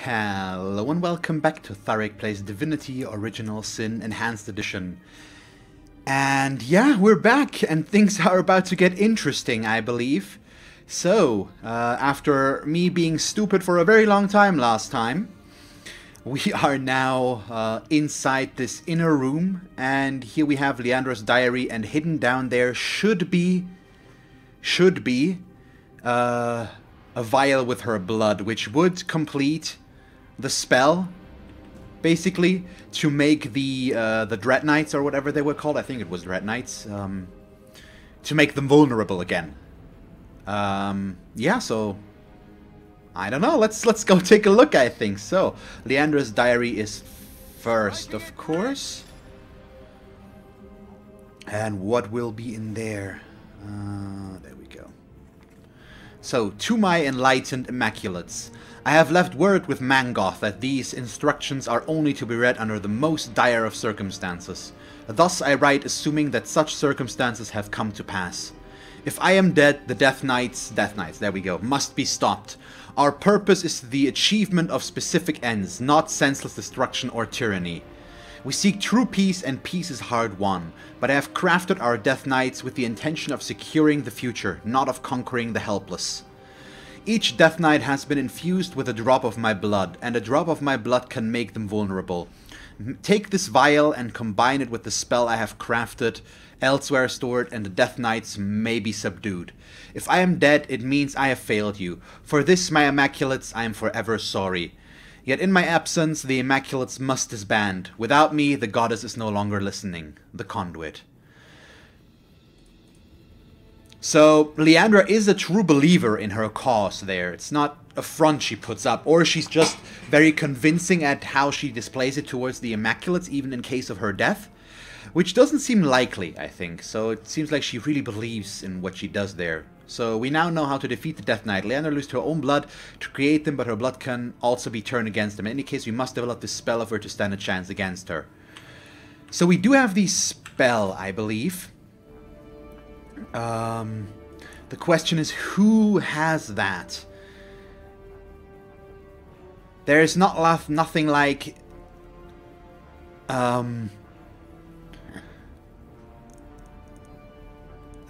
Hello and welcome back to Tharic Plays Divinity Original Sin Enhanced Edition. And yeah, we're back and things are about to get interesting, I believe. So, after me being stupid for a very long time last time, we are now inside this inner room, and here we have Leandra's diary, and hidden down there should be a vial with her blood, which would complete the spell, basically, to make the Dread Knights, or whatever they were called, I think it was Dread Knights, to make them vulnerable again. Yeah, so I don't know, let's go take a look, I think. So, Leandra's diary is first, of course. And what will be in there? There we go. So, to my enlightened Immaculates, I have left word with Mangoth that these instructions are only to be read under the most dire of circumstances. Thus I write assuming that such circumstances have come to pass. If I am dead, the Death Knights, there we go, must be stopped. Our purpose is the achievement of specific ends, not senseless destruction or tyranny. We seek true peace, and peace is hard won, but I have crafted our Death Knights with the intention of securing the future, not of conquering the helpless. Each Death Knight has been infused with a drop of my blood, and a drop of my blood can make them vulnerable. Take this vial and combine it with the spell I have crafted, elsewhere stored, and the Death Knights may be subdued. If I am dead, it means I have failed you. For this, my Immaculates, I am forever sorry. Yet in my absence, the Immaculates must disband. Without me, the goddess is no longer listening. The Conduit. So, Leandra is a true believer in her cause there. It's not a front she puts up, or she's just very convincing at how she displays it towards the Immaculates, even in case of her death. Which doesn't seem likely, I think. So it seems like she really believes in what she does there. So we now know how to defeat the Death Knight. Leandra used her own blood to create them, but her blood can also be turned against them. In any case, we must develop this spell if we're to stand a chance against her. So we do have the spell, I believe. The question is, who has that? There is nothing like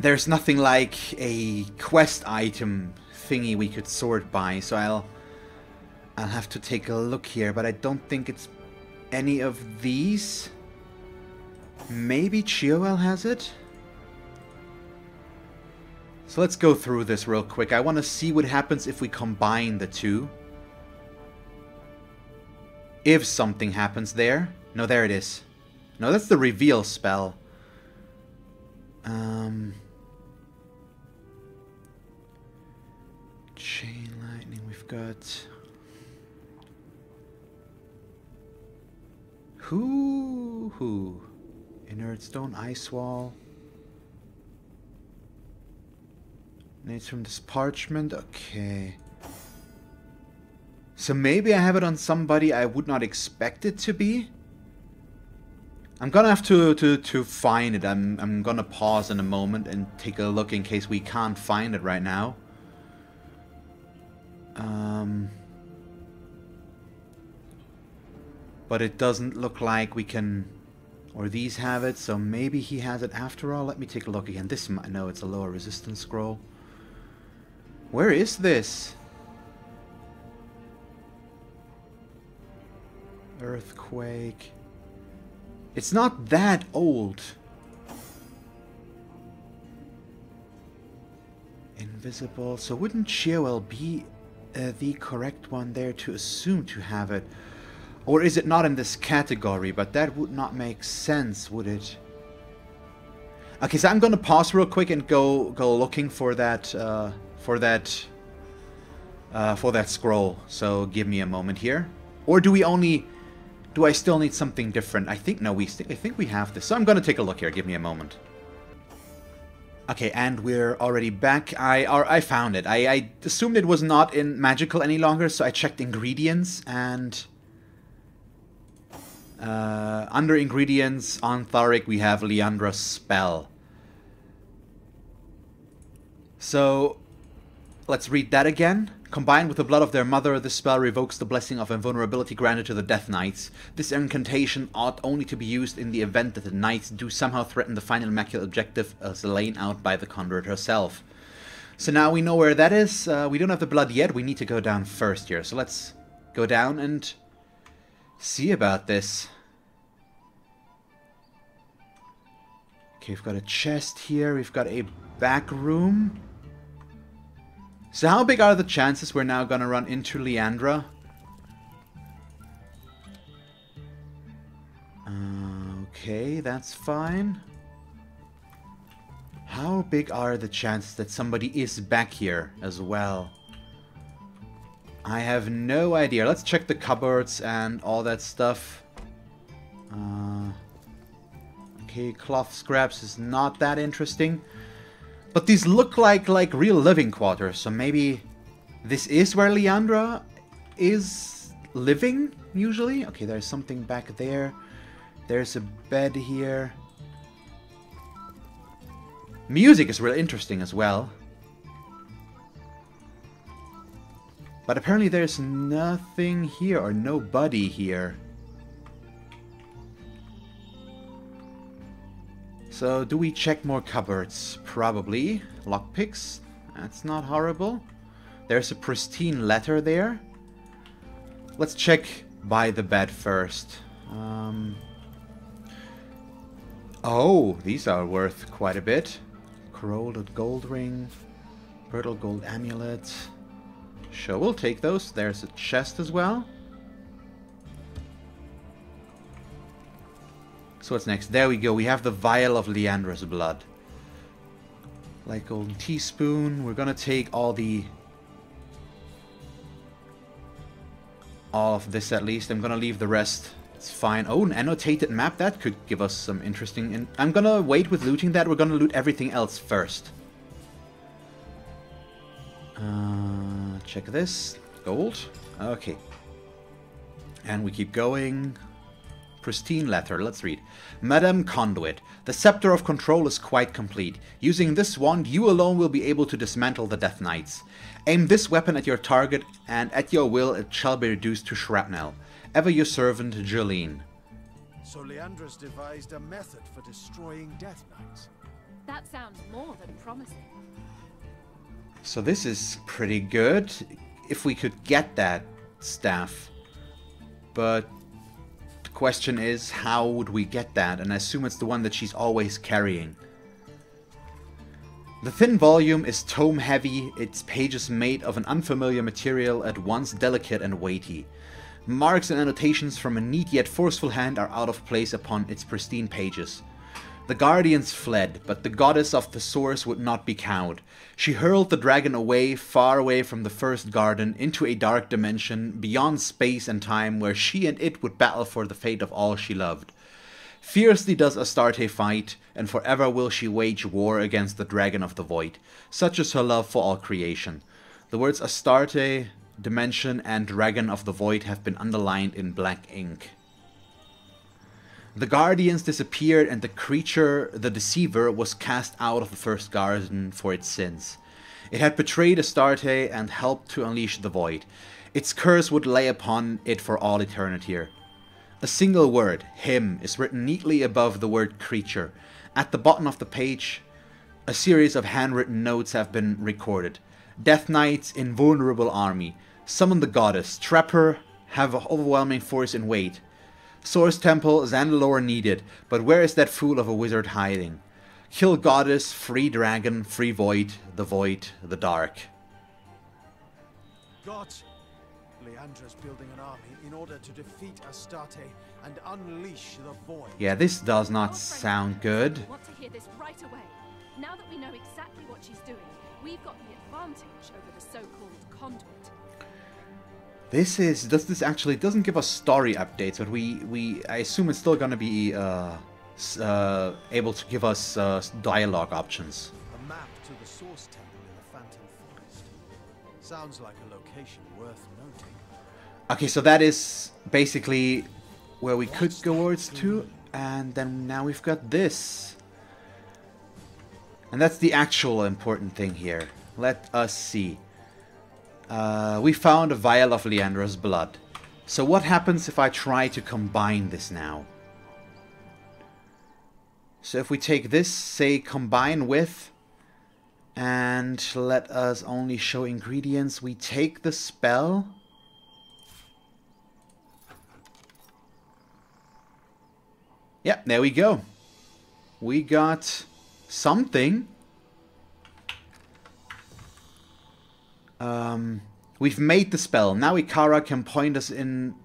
there's nothing like a quest item thingy we could sort by, so I'll have to take a look here, but I don't think it's any of these. Maybe Chioel has it? So let's go through this real quick. I want to see what happens if we combine the two. If something happens there. No, there it is. No, that's the reveal spell. Chain lightning, we've got... Who? Inert stone, ice wall. Nades from this parchment, okay. So maybe I have it on somebody I would not expect it to be. I'm gonna have to find it. I'm gonna pause in a moment and take a look in case we can't find it right now. But it doesn't look like we can, or these have it, so maybe he has it after all. Let me take a look again. This might, no, it's a lower resistance scroll. Where is this? Earthquake. It's not that old. Invisible. So wouldn't Chioel be the correct one there to assume to have it? Or is it not in this category? But that would not make sense, would it? Okay, so I'm gonna pause real quick and go looking for that for that scroll. So give me a moment here. Or do I still need something different? I think no, I think we have this. So I'm gonna take a look here. Give me a moment. Okay, and we're already back. I found it. I assumed it was not in magical any longer, so I checked ingredients, and under ingredients on Tharic we have Leandra's spell. So let's read that again. Combined with the blood of their mother, this spell revokes the blessing of invulnerability granted to the Death Knights. This incantation ought only to be used in the event that the Knights do somehow threaten the final Immaculate objective as laid out by the conduit herself. So now we know where that is. We don't have the blood yet. We need to go down first here. So let's go down and see about this. Okay, we've got a chest here. We've got a back room. So how big are the chances we're now gonna run into Leandra? Okay, that's fine. How big are the chances that somebody is back here as well? I have no idea. Let's check the cupboards and all that stuff. Okay, cloth scraps is not that interesting. But these look like real living quarters, so maybe this is where Leandra is living, usually? Okay, there's something back there. There's a bed here. Music is really interesting as well. But apparently there's nothing here, or nobody here. So, do we check more cupboards? Probably. Lockpicks? That's not horrible. There's a pristine letter there. Let's check by the bed first. Oh, these are worth quite a bit. Corroded gold ring. Brittle gold amulet. Sure, we'll take those. There's a chest as well. So what's next? There we go. We have the vial of Leandra's blood. Light golden teaspoon. We're gonna take all of this at least. I'm gonna leave the rest. It's fine. Oh, an annotated map. That could give us some interesting... I'm gonna wait with looting that. We're gonna loot everything else first. Check this. Gold. Okay. And we keep going. Pristine letter. Let's read. Madame Conduit, the scepter of control is quite complete. Using this wand, you alone will be able to dismantle the Death Knights. Aim this weapon at your target, and at your will it shall be reduced to shrapnel. Ever your servant, Jolene. So Leandra's devised a method for destroying Death Knights. That sounds more than promising. So this is pretty good. If we could get that staff. But the question is, how would we get that? And I assume it's the one that she's always carrying. The thin volume is tome heavy, its pages made of an unfamiliar material, at once delicate and weighty. Marks and annotations from a neat yet forceful hand are out of place upon its pristine pages. The guardians fled, but the goddess of the source would not be cowed. She hurled the dragon away, far away from the first garden, into a dark dimension, beyond space and time, where she and it would battle for the fate of all she loved. Fiercely does Astarte fight, and forever will she wage war against the dragon of the void. Such is her love for all creation. The words Astarte, dimension, and dragon of the void have been underlined in black ink. The guardians disappeared, and the creature, the deceiver, was cast out of the first garden for its sins. It had betrayed Astarte and helped to unleash the void. Its curse would lay upon it for all eternity. A single word, him, is written neatly above the word creature. At the bottom of the page, a series of handwritten notes have been recorded. Death Knight's invulnerable army. Summon the goddess. Trap her. Have an overwhelming force in wait. Source Temple, Zandalore needed, but where is that fool of a wizard hiding? Kill goddess, free dragon, free void, the dark. God, Leandra's building an army in order to defeat Astarte and unleash the void. Yeah, this does not sound good. I want to hear this right away. Now that we know exactly what she's doing, we've got the advantage over the so-called conduit. This actually doesn't give us story updates, but I assume it's still gonna be able to give us dialogue options. A map to the Source Temple in the Phantom Forest. Sounds like a location worth noting. Okay, so that is basically where we could go towards to, and then now we've got this. And that's the actual important thing here. Let us see. We found a vial of Leandra's blood. So what happens if I try to combine this now? So if we take this, say combine with, and let us only show ingredients, we take the spell. Yep, there we go. We got something. We've made the spell. Now Ikara can point us in...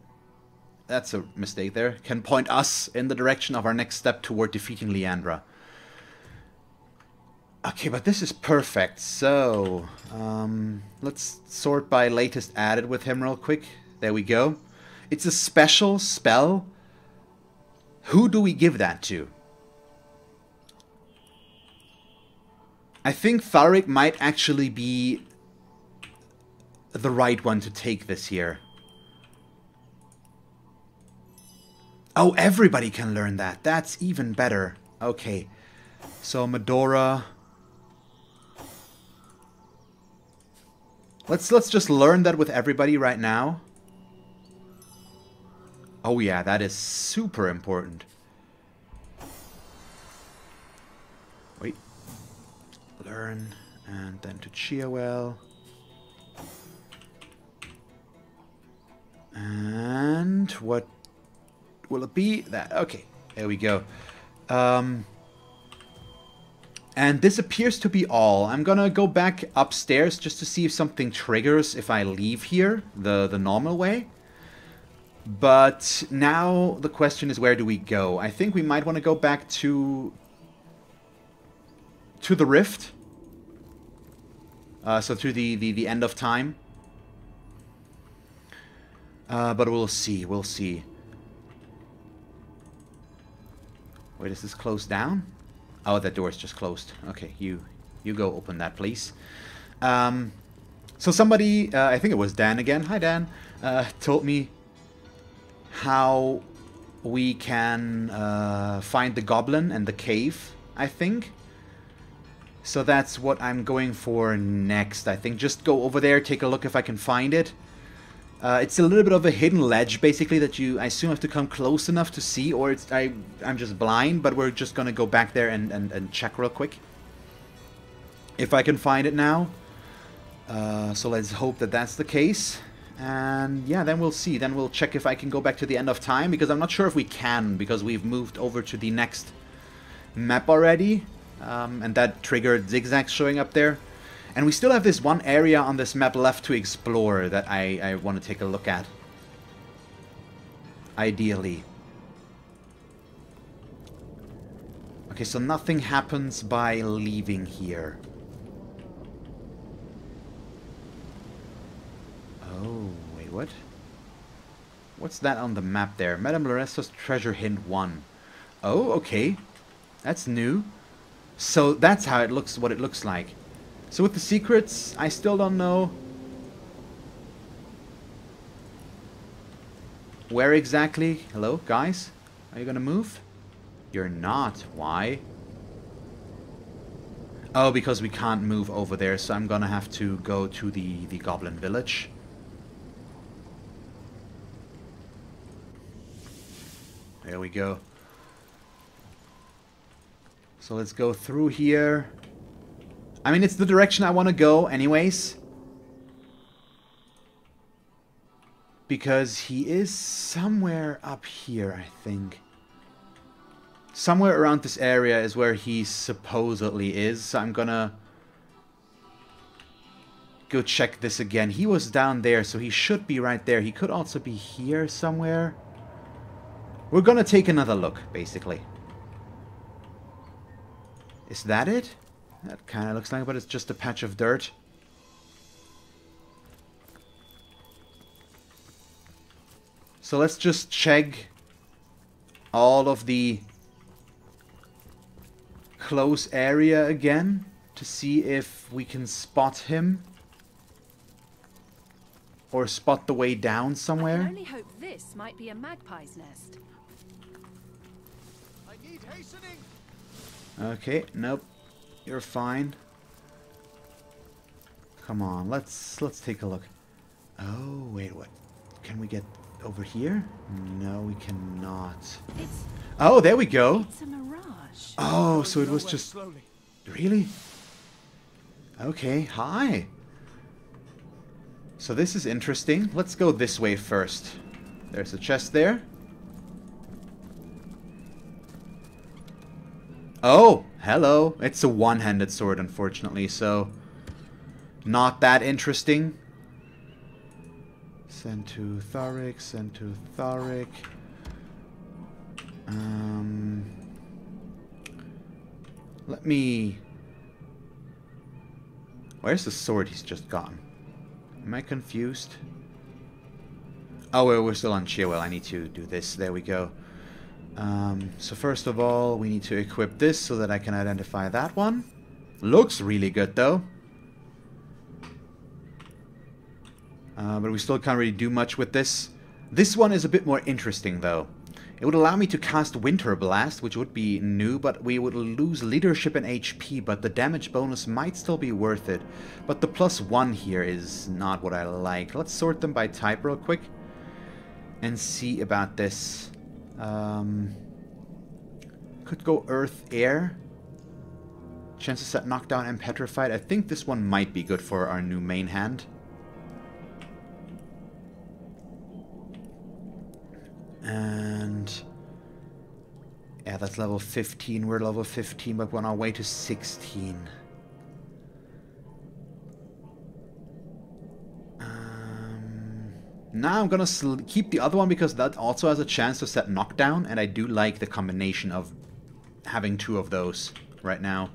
That's a mistake there. Can point us in the direction of our next step toward defeating Leandra. Okay, but this is perfect. So, let's sort by latest added with him real quick. There we go. It's a special spell. Who do we give that to? I think Tharik might actually be the right one to take this here. Oh, everybody can learn that. That's even better. Okay. So, Medora. Let's just learn that with everybody right now. Oh yeah, that is super important. Wait. Learn, and then to Chiawell. And what will it be? That. Okay, there we go. And this appears to be all. I'm gonna go back upstairs just to see if something triggers if I leave here the normal way. But now the question is, where do we go? I think we might want to go back to the rift. So to the end of time. But we'll see. We'll see. Wait, is this closed down? Oh, that door is just closed. Okay, you go open that, please. So somebody, I think it was Dan again. Hi, Dan. Told me how we can find the goblin and the cave, I think. So that's what I'm going for next. I think just go over there, take a look if I can find it. It's a little bit of a hidden ledge, basically, that you, I assume, have to come close enough to see, or it's, I'm just blind, but we're just gonna go back there and check real quick. If I can find it now. So let's hope that that's the case. And yeah, then we'll see. Then we'll check if I can go back to the end of time, because I'm not sure if we can, because we've moved over to the next map already. And that triggered zigzags showing up there. And we still have this one area on this map left to explore that I want to take a look at. Ideally. Okay, so nothing happens by leaving here. Oh, wait, what? What's that on the map there? Madame Loresto's treasure hint 1. Oh, okay. That's new. So that's how it looks, what it looks like. So with the secrets, I still don't know where exactly. Hello, guys? Are you gonna move? You're not. Why? Oh, because we can't move over there, so I'm gonna have to go to the goblin village. There we go. So let's go through here. I mean, it's the direction I want to go anyways. Because he is somewhere up here, I think. Somewhere around this area is where he supposedly is. So I'm gonna go check this again. He was down there, so he should be right there. He could also be here somewhere. We're gonna take another look, basically. Is that it? That kind of looks like it, but it's just a patch of dirt. So let's just check all of the close area again to see if we can spot him. Or spot the way down somewhere. I can only hope this might be a magpie's nest. I need hastening. Okay, nope. You're fine. Come on, let's take a look. Oh, wait, what? Can we get over here? No, we cannot. It's Oh, there we go. it's a mirage. Oh, so it was Nowhere, just... slowly. Really? Okay, hi. So this is interesting. Let's go this way first. There's a chest there. Oh, hello. It's a one-handed sword, unfortunately, so... Not that interesting. Send to Thoric, send to Thoric. Let me... Where's the sword he's just gone? Am I confused? Oh, we're still on Chiawell. I need to do this. There we go. So first of all, we need to equip this so that I can identify that one. Looks really good, though. But we still can't really do much with this. This one is a bit more interesting, though. It would allow me to cast Winter Blast, which would be new, but we would lose leadership and HP, but the damage bonus might still be worth it. But the +1 here is not what I like. Let's sort them by type real quick and see about this. Could go Earth, Air. Chances set knockdown and petrified. I think this one might be good for our new main hand. And yeah, that's level 15. We're level 15, but we're on our way to 16. Now I'm gonna keep the other one because that also has a chance to set knockdown, and I do like the combination of having two of those right now.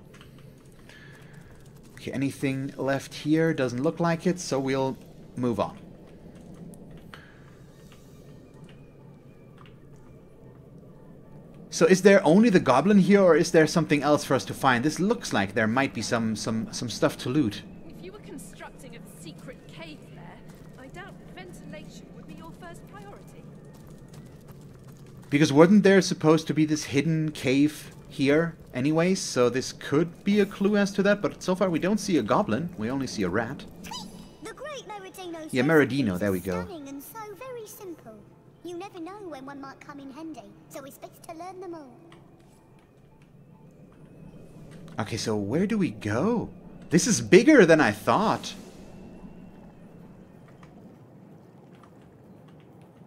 Okay, anything left here? Doesn't look like it, so we'll move on. So is there only the goblin here, or is there something else for us to find? This looks like there might be some stuff to loot. If you were constructing a secret cave there, I doubt ventilation would be your first priority. Because wasn't there supposed to be this hidden cave here anyways? So this could be a clue as to that, but so far we don't see a goblin. We only see a rat. The great Maradino. Yeah, Maradino, there we go. Stunning and so very simple. You never know when one might come in handy, so it's best to learn them all. Okay, so where do we go? This is bigger than I thought.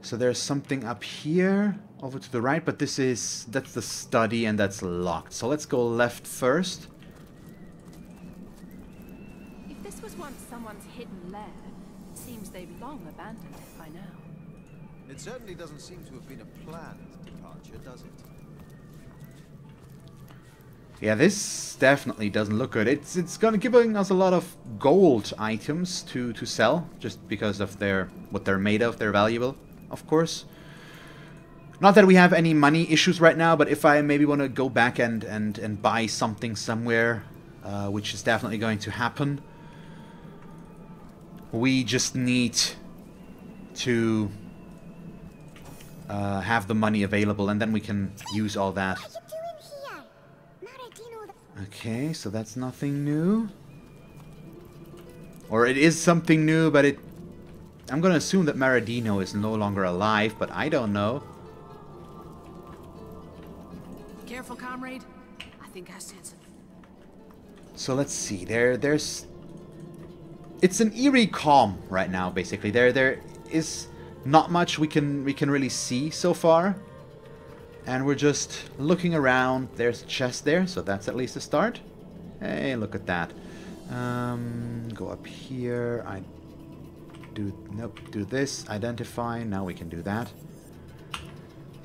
So there's something up here, over to the right, but that's the study and that's locked. So let's go left first. If this was once someone's hidden lair, it seems they've long abandoned it by now. It certainly doesn't seem to have been a planned departure, does it? Yeah, this definitely doesn't look good. It's gonna giving us a lot of gold items to sell, just because of what they're made of. They're valuable, of course. Not that we have any money issues right now, but if I maybe want to go back and buy something somewhere, which is definitely going to happen, we just need to have the money available, and then we can use all that. What are you doing here? Maradino. Okay, so that's nothing new. Or it is something new, but I'm gonna assume that Maradino is no longer alive, but I don't know. Careful, comrade. I think I sense it. So let's see. There's... It's an eerie calm right now, basically. There is not much we can really see so far. And we're just looking around. There's a chest there, so that's at least a start. Hey, look at that. Go up here. Nope, do this. Identify. Now we can do that.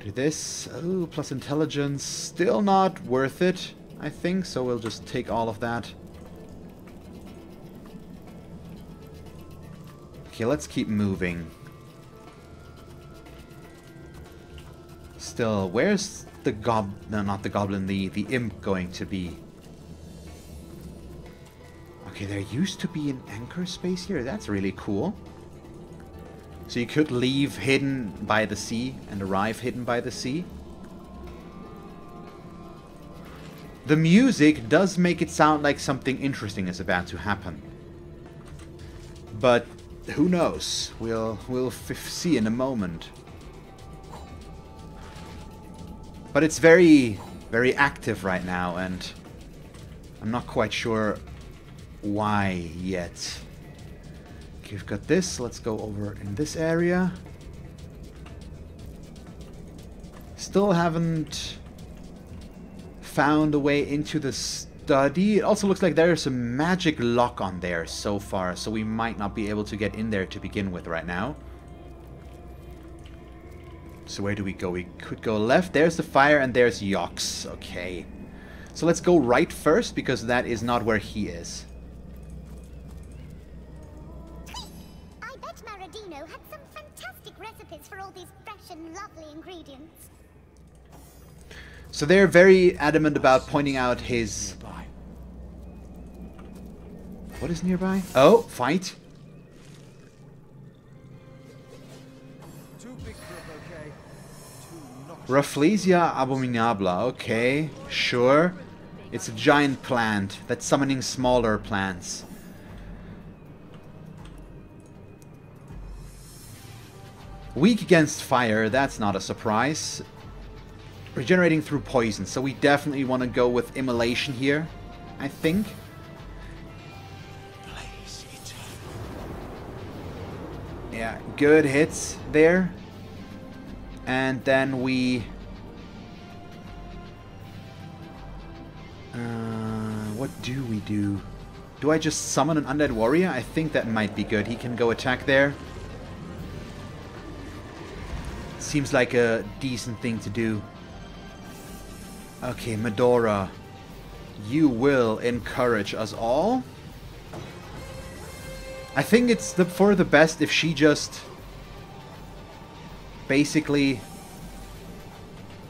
Do this. Oh, plus intelligence. Still not worth it, I think. So we'll just take all of that. Okay, let's keep moving. Still, where's the no, not the goblin, the imp going to be? Okay, there used to be an anchor space here. That's really cool. So you could leave hidden by the sea and arrive hidden by the sea. The music does make it sound like something interesting is about to happen. But who knows? We'll see in a moment. But it's very, very active right now, and I'm not quite sure why yet. Okay, we've got this. Let's go over in this area. Still haven't found a way into the study. It also looks like there's a magic lock on there so far, so we might not be able to get in there to begin with right now. So where do we go? We could go left. There's the fire and there's Yox. Okay. So let's go right first, because that is not where he is. I bet Maradino had some fantastic recipes for all these fresh and lovely ingredients. So they're very adamant about pointing out his... What is nearby? Oh, fight. Too big for a bouquet. Too noxious. Rafflesia abominabla. Okay, sure. It's a giant plant that's summoning smaller plants. Weak against fire, that's not a surprise. Regenerating through poison, so we definitely want to go with immolation here, I think. Yeah, good hits there. And then we... what do we do? Do I just summon an undead warrior? I think that might be good. He can go attack there. Seems like a decent thing to do. Okay, Medora. You will encourage us all. I think it's for the best if she just basically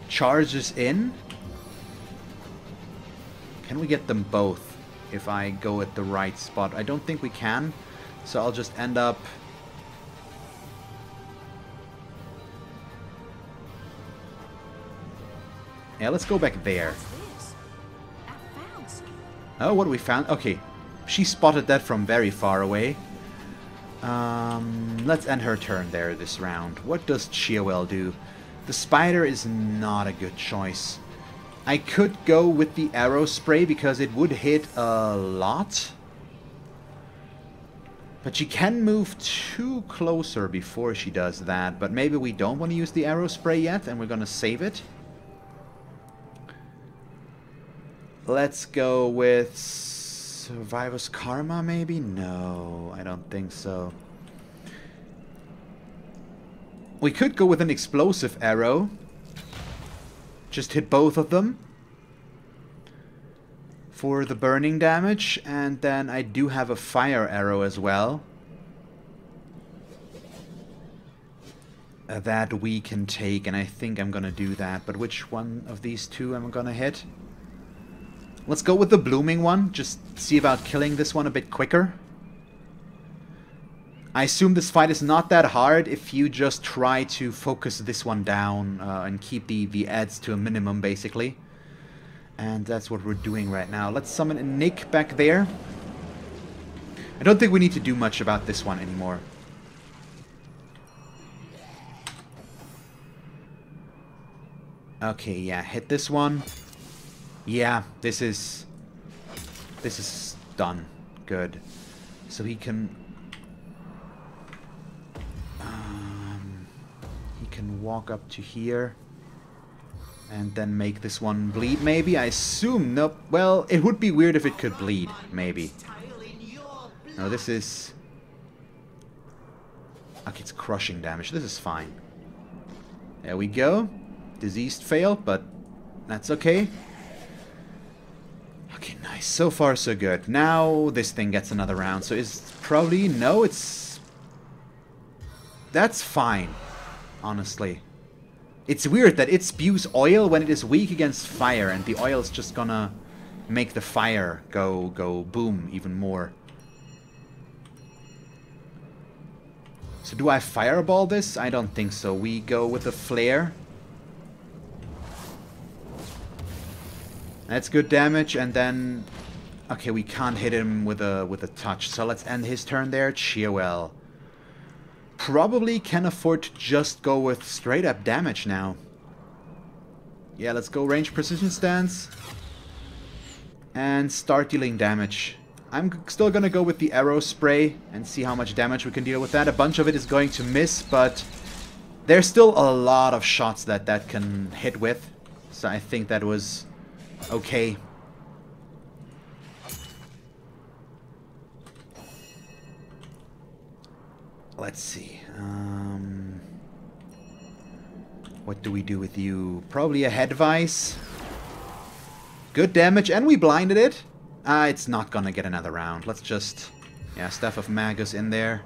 charges in. Can we get them both if I go at the right spot? I don't think we can, so I'll just end up... Yeah, let's go back there. Oh, what we found? Okay, she spotted that from very far away. Let's end her turn there this round. What does Chiawell do? The spider is not a good choice. I could go with the arrow spray because it would hit a lot. But she can move too closer before she does that. But maybe we don't want to use the arrow spray yet and we're going to save it. Let's go with Survivor's Karma, maybe? No, I don't think so. We could go with an explosive arrow. Just hit both of them for the burning damage. And then I do have a fire arrow as well. That we can take, and I think I'm gonna do that. But which one of these two am I gonna hit? Let's go with the blooming one. Just see about killing this one a bit quicker. I assume this fight is not that hard if you just try to focus this one down and keep the adds to a minimum, basically. And that's what we're doing right now. Let's summon a Nick back there. I don't think we need to do much about this one anymore. Okay, yeah, hit this one. Yeah, this is done. Good. So he can walk up to here and then make this one bleed, maybe? I assume. Nope. Well, it would be weird if it could bleed, maybe. No, this is... Okay, it's crushing damage. This is fine. There we go. Diseased failed, but that's okay. Okay, nice. So far, so good. Now this thing gets another round. So it's probably... No, it's... That's fine, honestly. It's weird that it spews oil when it is weak against fire, and the oil is just gonna make the fire go boom even more. So do I fireball this? I don't think so. We go with a flare. That's good damage, and then... Okay, we can't hit him with a touch, so let's end his turn there. Chiawell. probably can afford to just go with straight up damage now. Yeah, let's go range precision stance. And start dealing damage. I'm still gonna go with the arrow spray and see how much damage we can deal with that. A bunch of it is going to miss, but there's still a lot of shots that can hit with. So I think that was okay. Let's see. What do we do with you? Probably a head vice. Good damage, and we blinded it. It's not gonna get another round. Let's just... yeah, Staff of Magus in there.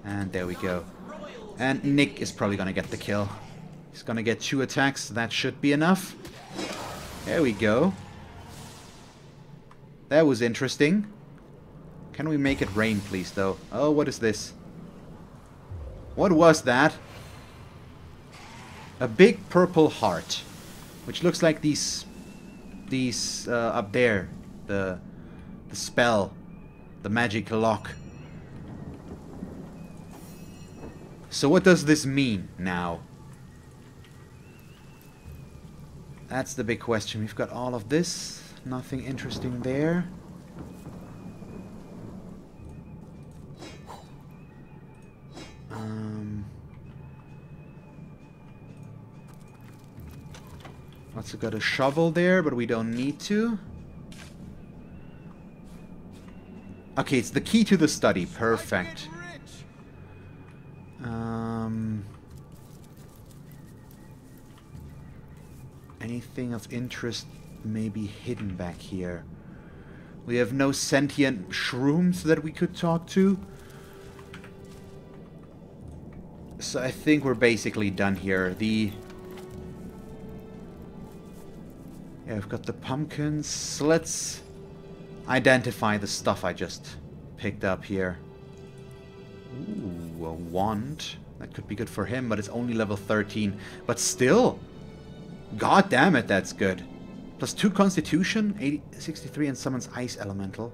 And there we go. And Nick is probably gonna get the kill. He's gonna get 2 attacks. That should be enough. There we go. That was interesting. Can we make it rain, please, though? Oh, what is this? What was that? A big purple heart. Which looks like these up there. The spell. The magic lock. So what does this mean now? That's the big question. We've got all of this. Nothing interesting there. Also got a shovel there, but we don't need to. Okay, it's the key to the study. Perfect. Anything of interest may be hidden back here. We have no sentient shrooms that we could talk to. So I think we're basically done here. Yeah, we've got the pumpkins. Let's identify the stuff I just picked up here. Ooh, a wand. That could be good for him, but it's only level 13. But still, god damn it, that's good. Plus 2 constitution, 63, and summons ice elemental.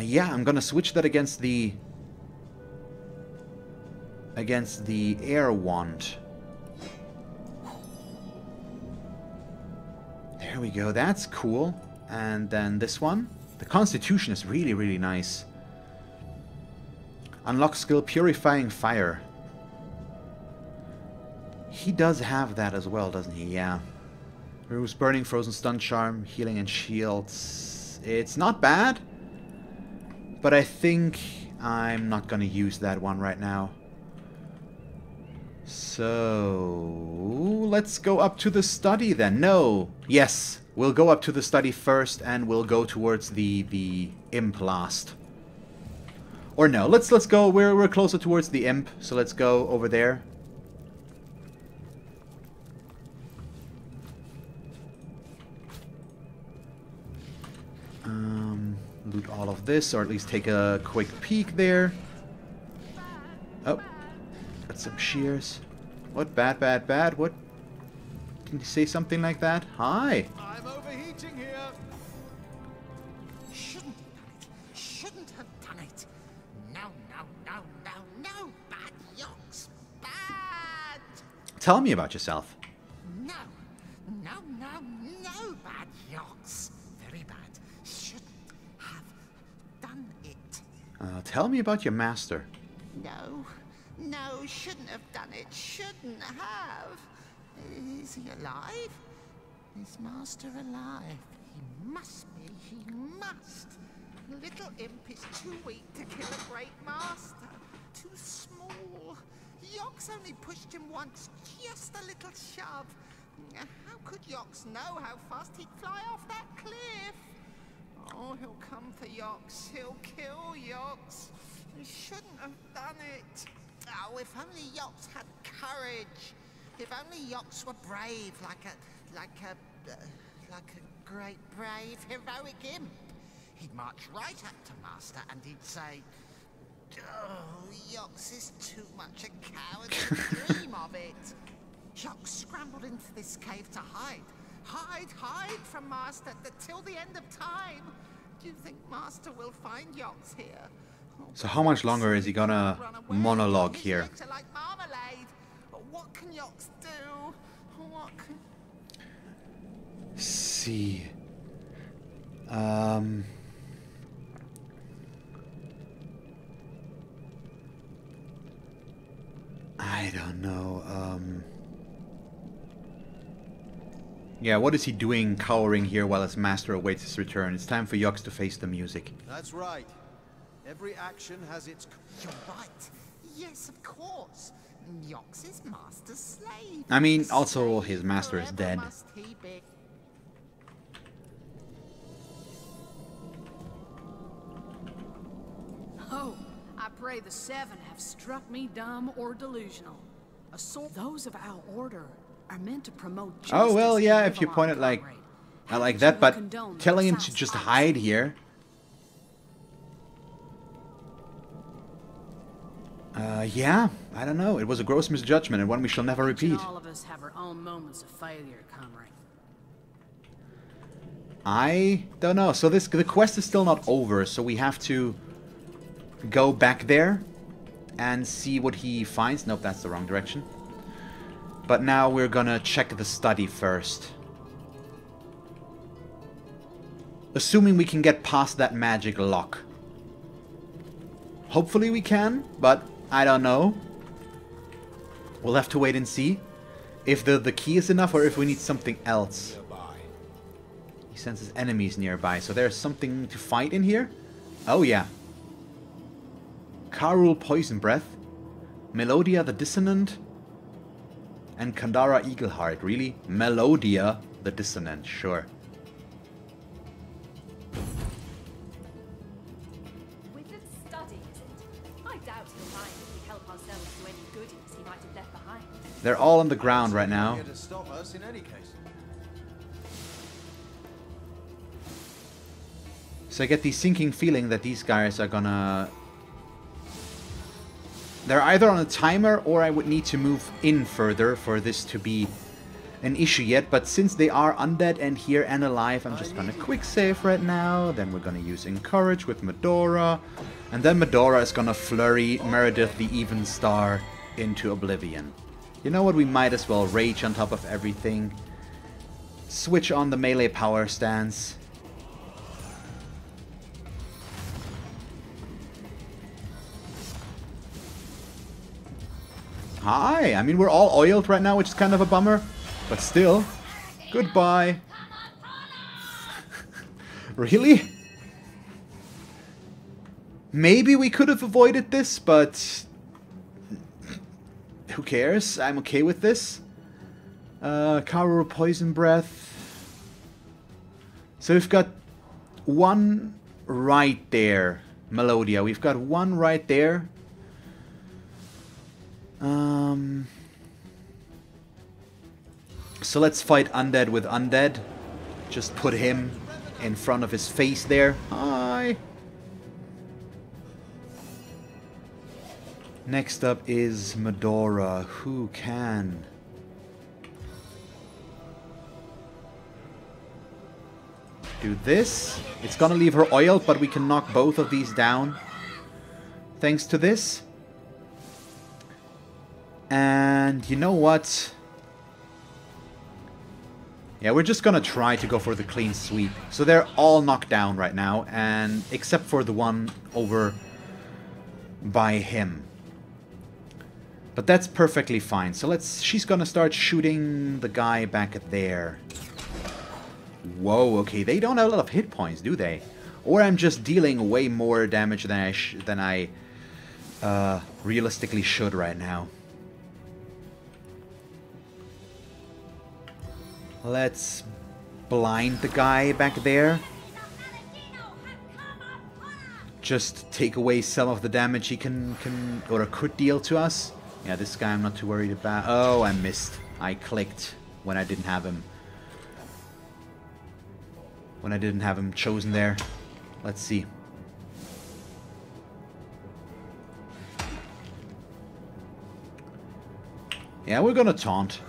Yeah, I'm gonna switch that against the air wand. There we go, that's cool. And then this one. The constitution is really, really nice. Unlock skill Purifying Fire. He does have that as well, doesn't he? Yeah. Removes Burning, Frozen, Stun Charm, Healing, and Shields. It's not bad. But I think I'm not going to use that one right now. So... let's go up to the study then. No. Yes. We'll go up to the study first and we'll go towards the imp last. Or no, let's go. We're closer towards the imp, so let's go over there. Loot all of this, or at least take a quick peek there. Oh, got some shears. What? Bad, bad, bad? What? Can you say something like that? Hi. I'm overheating here. Shouldn't have done it. No, bad yokes. Bad. Tell me about yourself. No, bad yokes. Very bad. Shouldn't have done it. Tell me about your master. No, shouldn't have done it. Shouldn't have. Is he alive? Is Master alive? He must be. He must. Little imp is too weak to kill a great master. Too small. Yox only pushed him once. Just a little shove. How could Yox know how fast he'd fly off that cliff? Oh, he'll come for Yox. He'll kill Yox. He shouldn't have done it. Oh, if only Yox had courage. If only Yox were brave, like a great, brave, heroic imp. He'd march right up to Master and he'd say, "Oh, Yox is too much a coward to dream of it." Yox scrambled into this cave to hide. Hide from Master till the end of time. Do you think Master will find Yox here? Oh, So how much longer is he gonna run away. monologue His here? legs are like marmalade. But what can Yox do? What can... See. I don't know. Yeah, what is he doing cowering here while his master awaits his return? It's time for Yox to face the music. That's right. Every action has its... You're right. Yes, of course. Yox is Master's slave. I mean, also his master is Forever dead. must he be. Oh, I pray the seven have struck me dumb or delusional. Those of our order are meant to promote justice. Oh, well, yeah, and if you live point along, it like... comrade. I like Haven't that, you but condoned telling him the to South's just policy? hide here... yeah, I don't know. It was a gross misjudgment and one we shall never Each and repeat. all of us have our own moments of failure, comrade. I don't know. So the quest is still not over, so we have to go back there and see what he finds. Nope, that's the wrong direction. But now we're gonna check the study first. Assuming we can get past that magic lock. Hopefully we can, but I don't know. We'll have to wait and see if the key is enough or if we need something else. He senses enemies nearby, so there's something to fight in here? Oh yeah. Karul Poison Breath, Melodia the Dissonant, and Kandara Eagleheart. Really? Melodia the Dissonant, sure. With the study, is it? I doubt he'll mind if we help ourselves to any goodies he might have left behind. They're all on the ground right now. Here to stop us in any case. So I get the sinking feeling that these guys are gonna... They're either on a timer or I would need to move in further for this to be an issue yet. But since they are undead and here and alive, I'm just gonna quick save right now. Then we're gonna use Encourage with Medora. And then Medora is gonna flurry Meredith the Even Star into oblivion. You know what? We might as well rage on top of everything. Switch on the melee power stance. Hi! I mean, we're all oiled right now, which is kind of a bummer. But still. Goodbye. Really? Maybe we could have avoided this, but... who cares? I'm okay with this. Karul Poison Breath. So we've got one right there. Melodia. We've got one right there. So let's fight Undead with Undead. Just put him in front of his face there. Hi! Next up is Medora. Who can? Do this. It's gonna leave her oiled, but we can knock both of these down. Thanks to this. And you know what? Yeah, we're just gonna try to go for the clean sweep. So they're all knocked down right now, and except for the one over by him. But that's perfectly fine. So she's gonna start shooting the guy back there. Whoa, okay, they don't have a lot of hit points, do they? Or I'm just dealing way more damage than I realistically should right now. Let's blind the guy back there. Just take away some of the damage he can or could deal to us. Yeah, this guy I'm not too worried about. Oh, I missed. I clicked when I didn't have him. When I didn't have him chosen there. Let's see. Yeah, we're gonna taunt.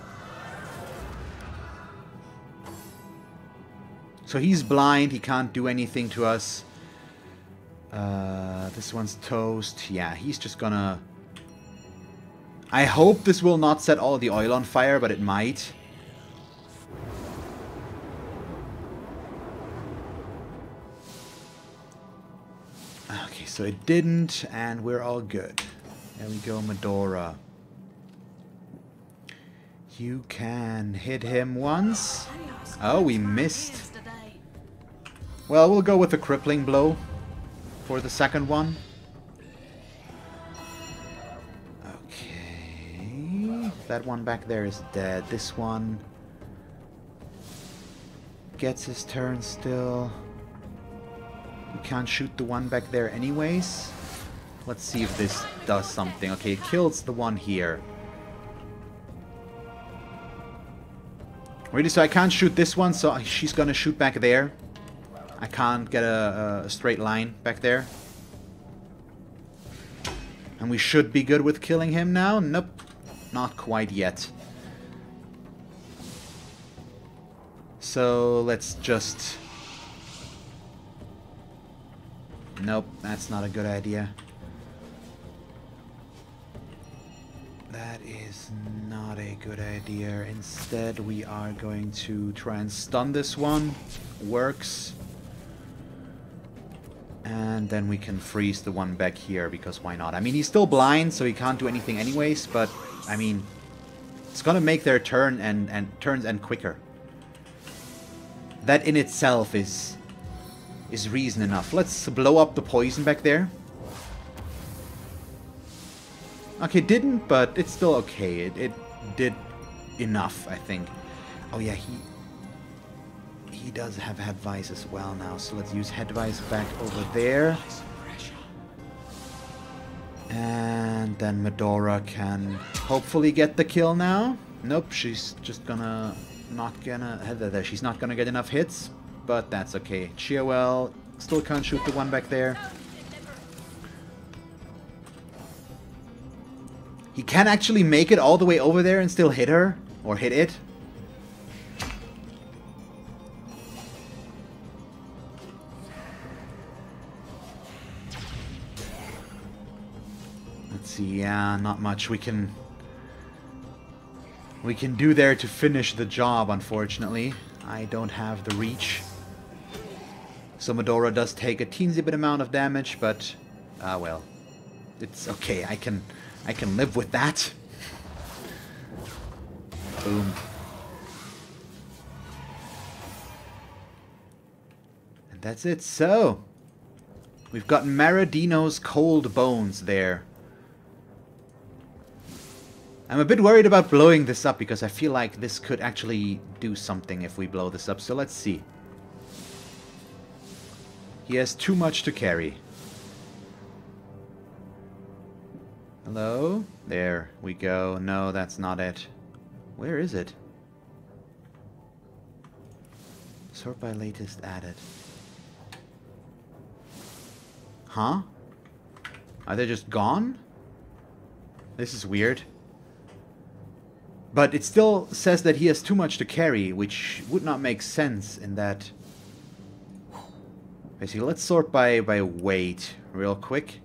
So So he's blind, he can't do anything to us. This one's toast. Yeah, he's just gonna... I hope this will not set all the oil on fire, but it might. Okay, so it didn't, and we're all good. There we go, Medora. You can hit him once. Oh, we missed. Well, we'll go with the crippling blow for the second one. Okay. That one back there is dead. This one gets his turn still. We can't shoot the one back there anyways. Let's see if this does something. Okay, it kills the one here. Really, so I can't shoot this one, so she's gonna shoot back there. I can't get a straight line back there. And we should be good with killing him now. Nope, not quite yet. So let's just... Nope, that's not a good idea. That is not a good idea. Instead, we are going to try and stun this one. Works. And then we can freeze the one back here, because why not? I mean, he's still blind, so he can't do anything anyways, but, I mean, it's gonna make their turns end quicker. That in itself is reason enough. Let's blow up the poison back there. Okay, didn't, but it's still okay. It did enough, I think. Oh yeah, he does have head vice as well now, so let's use head vice back over there. And then Medora can hopefully get the kill now. Nope, she's just gonna she's not gonna get enough hits, but that's okay. Chiawell still can't shoot the one back there. He can actually make it all the way over there and still hit her, or hit it. Let's see, yeah, not much we can do there to finish the job, unfortunately. I don't have the reach. So Medora does take a teensy bit amount of damage, but well, it's okay. I can live with that. Boom. And that's it. So we've got Maradino's cold bones there. I'm a bit worried about blowing this up because I feel like this could actually do something if we blow this up. So let's see. He has too much to carry. Hello? There we go. No, that's not it. Where is it? Sort by latest added. Huh? Are they just gone? This is weird. But it still says that he has too much to carry, which would not make sense in that... Basically, let's sort by weight real quick.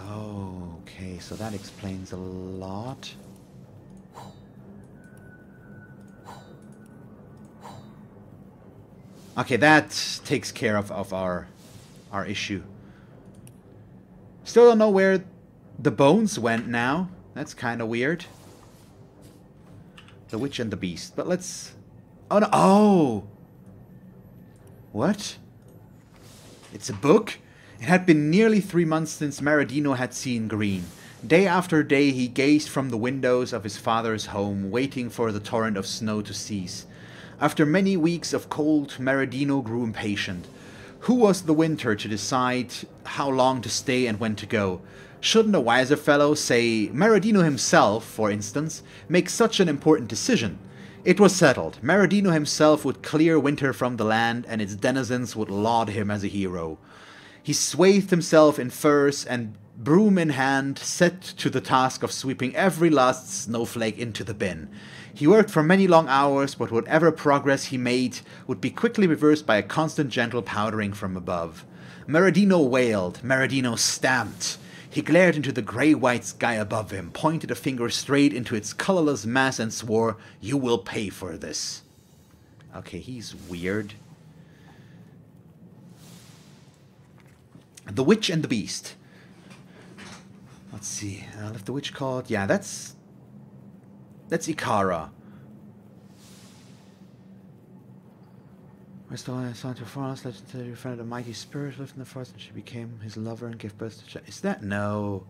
Oh, okay, so that explains a lot. Okay, that takes care of our issue. Still don't know where the bones went now. That's kind of weird. The Witch and the Beast. But let's... Oh, no. Oh! What? It's a book? It had been nearly 3 months since Maradino had seen green. Day after day he gazed from the windows of his father's home, waiting for the torrent of snow to cease. After many weeks of cold, Maradino grew impatient. Who was the winter to decide how long to stay and when to go? Shouldn't a wiser fellow, say Maradino himself, for instance, make such an important decision? It was settled. Maradino himself would clear winter from the land, and its denizens would laud him as a hero. He swathed himself in furs, and broom in hand, set to the task of sweeping every last snowflake into the bin. He worked for many long hours, but whatever progress he made would be quickly reversed by a constant gentle powdering from above. Maradino wailed. Maradino stamped. He glared into the grey-white sky above him, pointed a finger straight into its colorless mass and swore, "You will pay for this." Okay, he's weird. The Witch and the Beast. Let's see. Left the Witch card. Yeah, that's Ikara. Rest all son to forest, legendary friend of a mighty spirit lived in the forest, and she became his lover and gave birth to. Is that no?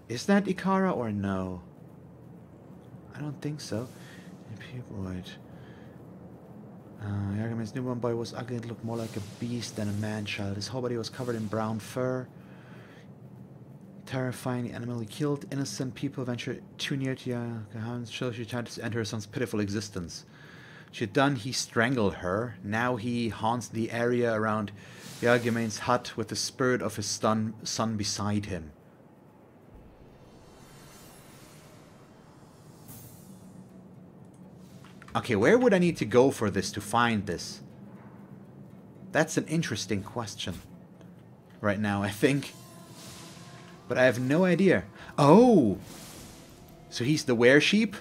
Is that Ikara or no? I don't think so. Puberhood. Yagam's newborn boy was ugly and looked more like a beast than a man-child. His whole body was covered in brown fur. Terrifying the animal he killed. Innocent people ventured too near to Yagam's show she tried to enter her son's pitiful existence. She had done, he strangled her. Now he haunts the area around Yagamane's hut with the spirit of his son beside him. Okay, where would I need to go for this to find this? That's an interesting question. Right now, I think. But I have no idea. Oh! So he's the were-sheep?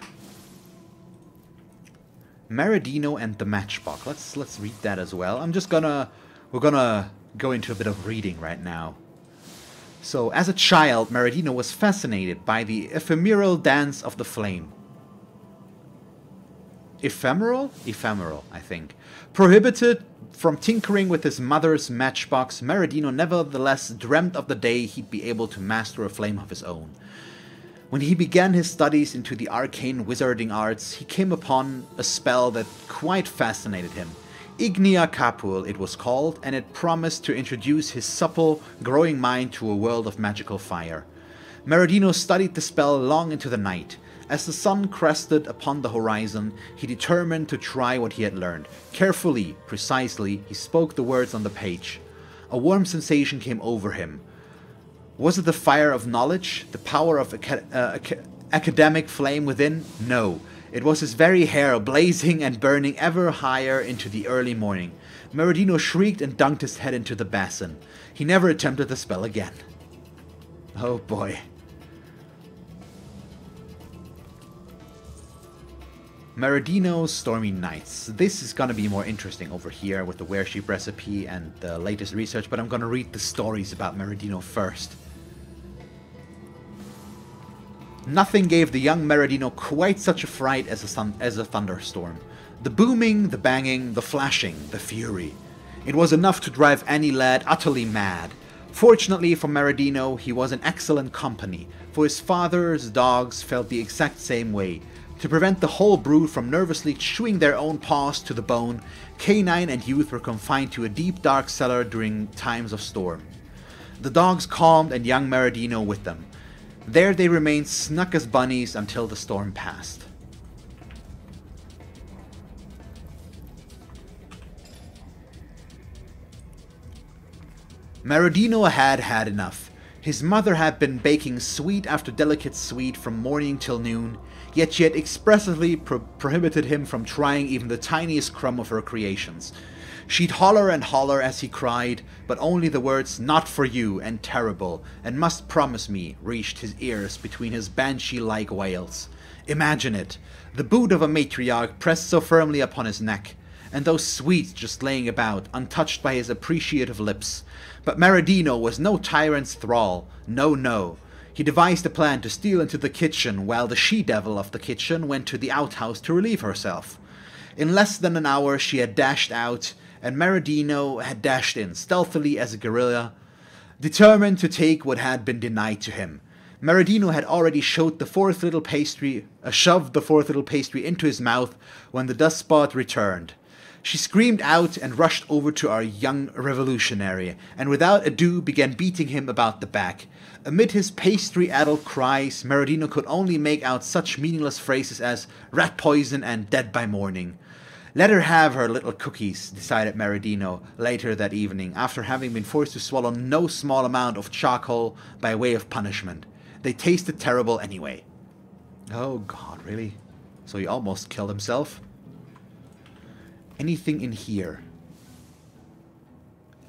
Maradino and the Matchbox. Let's read that as well. We're gonna go into a bit of reading right now. So, as a child, Maradino was fascinated by the ephemeral dance of the flame. Ephemeral? Ephemeral, I think. Prohibited from tinkering with his mother's matchbox, Maradino nevertheless dreamt of the day he'd be able to master a flame of his own. When he began his studies into the arcane wizarding arts, he came upon a spell that quite fascinated him. Ignea Capul, it was called, and it promised to introduce his supple, growing mind to a world of magical fire. Maradino studied the spell long into the night. As the sun crested upon the horizon, he determined to try what he had learned. Carefully, precisely, he spoke the words on the page. A warm sensation came over him. Was it the fire of knowledge, the power of academic flame within? No. It was his very hair blazing and burning ever higher into the early morning. Maradino shrieked and dunked his head into the basin. He never attempted the spell again. Oh boy. Maradino's Stormy Nights. This is gonna be more interesting over here with the were-sheep recipe and the latest research, but I'm gonna read the stories about Maradino first. Nothing gave the young Maradino quite such a fright as a thunderstorm. The booming, the banging, the flashing, the fury. It was enough to drive any lad utterly mad. Fortunately for Maradino, he was in excellent company, for his father's dogs felt the exact same way. To prevent the whole brood from nervously chewing their own paws to the bone, Canine and youth were confined to a deep dark cellar during times of storm. The dogs calmed and young Maradino with them. There they remained snug as bunnies until the storm passed. Maradino had had enough. His mother had been baking sweet after delicate sweet from morning till noon, yet she had expressly prohibited him from trying even the tiniest crumb of her creations. She'd holler and holler as he cried, but only the words "not for you" and "terrible" and "must promise me" reached his ears between his banshee-like wails. Imagine it, the boot of a matriarch pressed so firmly upon his neck, and those sweets just laying about, untouched by his appreciative lips. But Maradino was no tyrant's thrall. No, no. He devised a plan to steal into the kitchen while the she-devil of the kitchen went to the outhouse to relieve herself. In less than an hour she had dashed out, and Maradino had dashed in, stealthily as a guerrilla, determined to take what had been denied to him. Maradino had already shoved the fourth little pastry into his mouth when the despot returned. She screamed out and rushed over to our young revolutionary, and without ado began beating him about the back. Amid his pastry-addled cries, Maradino could only make out such meaningless phrases as "rat poison" and "dead by morning." Let her have her little cookies, decided Maradino later that evening, after having been forced to swallow no small amount of charcoal by way of punishment. They tasted terrible anyway. Oh god, really? So he almost killed himself. Anything in here?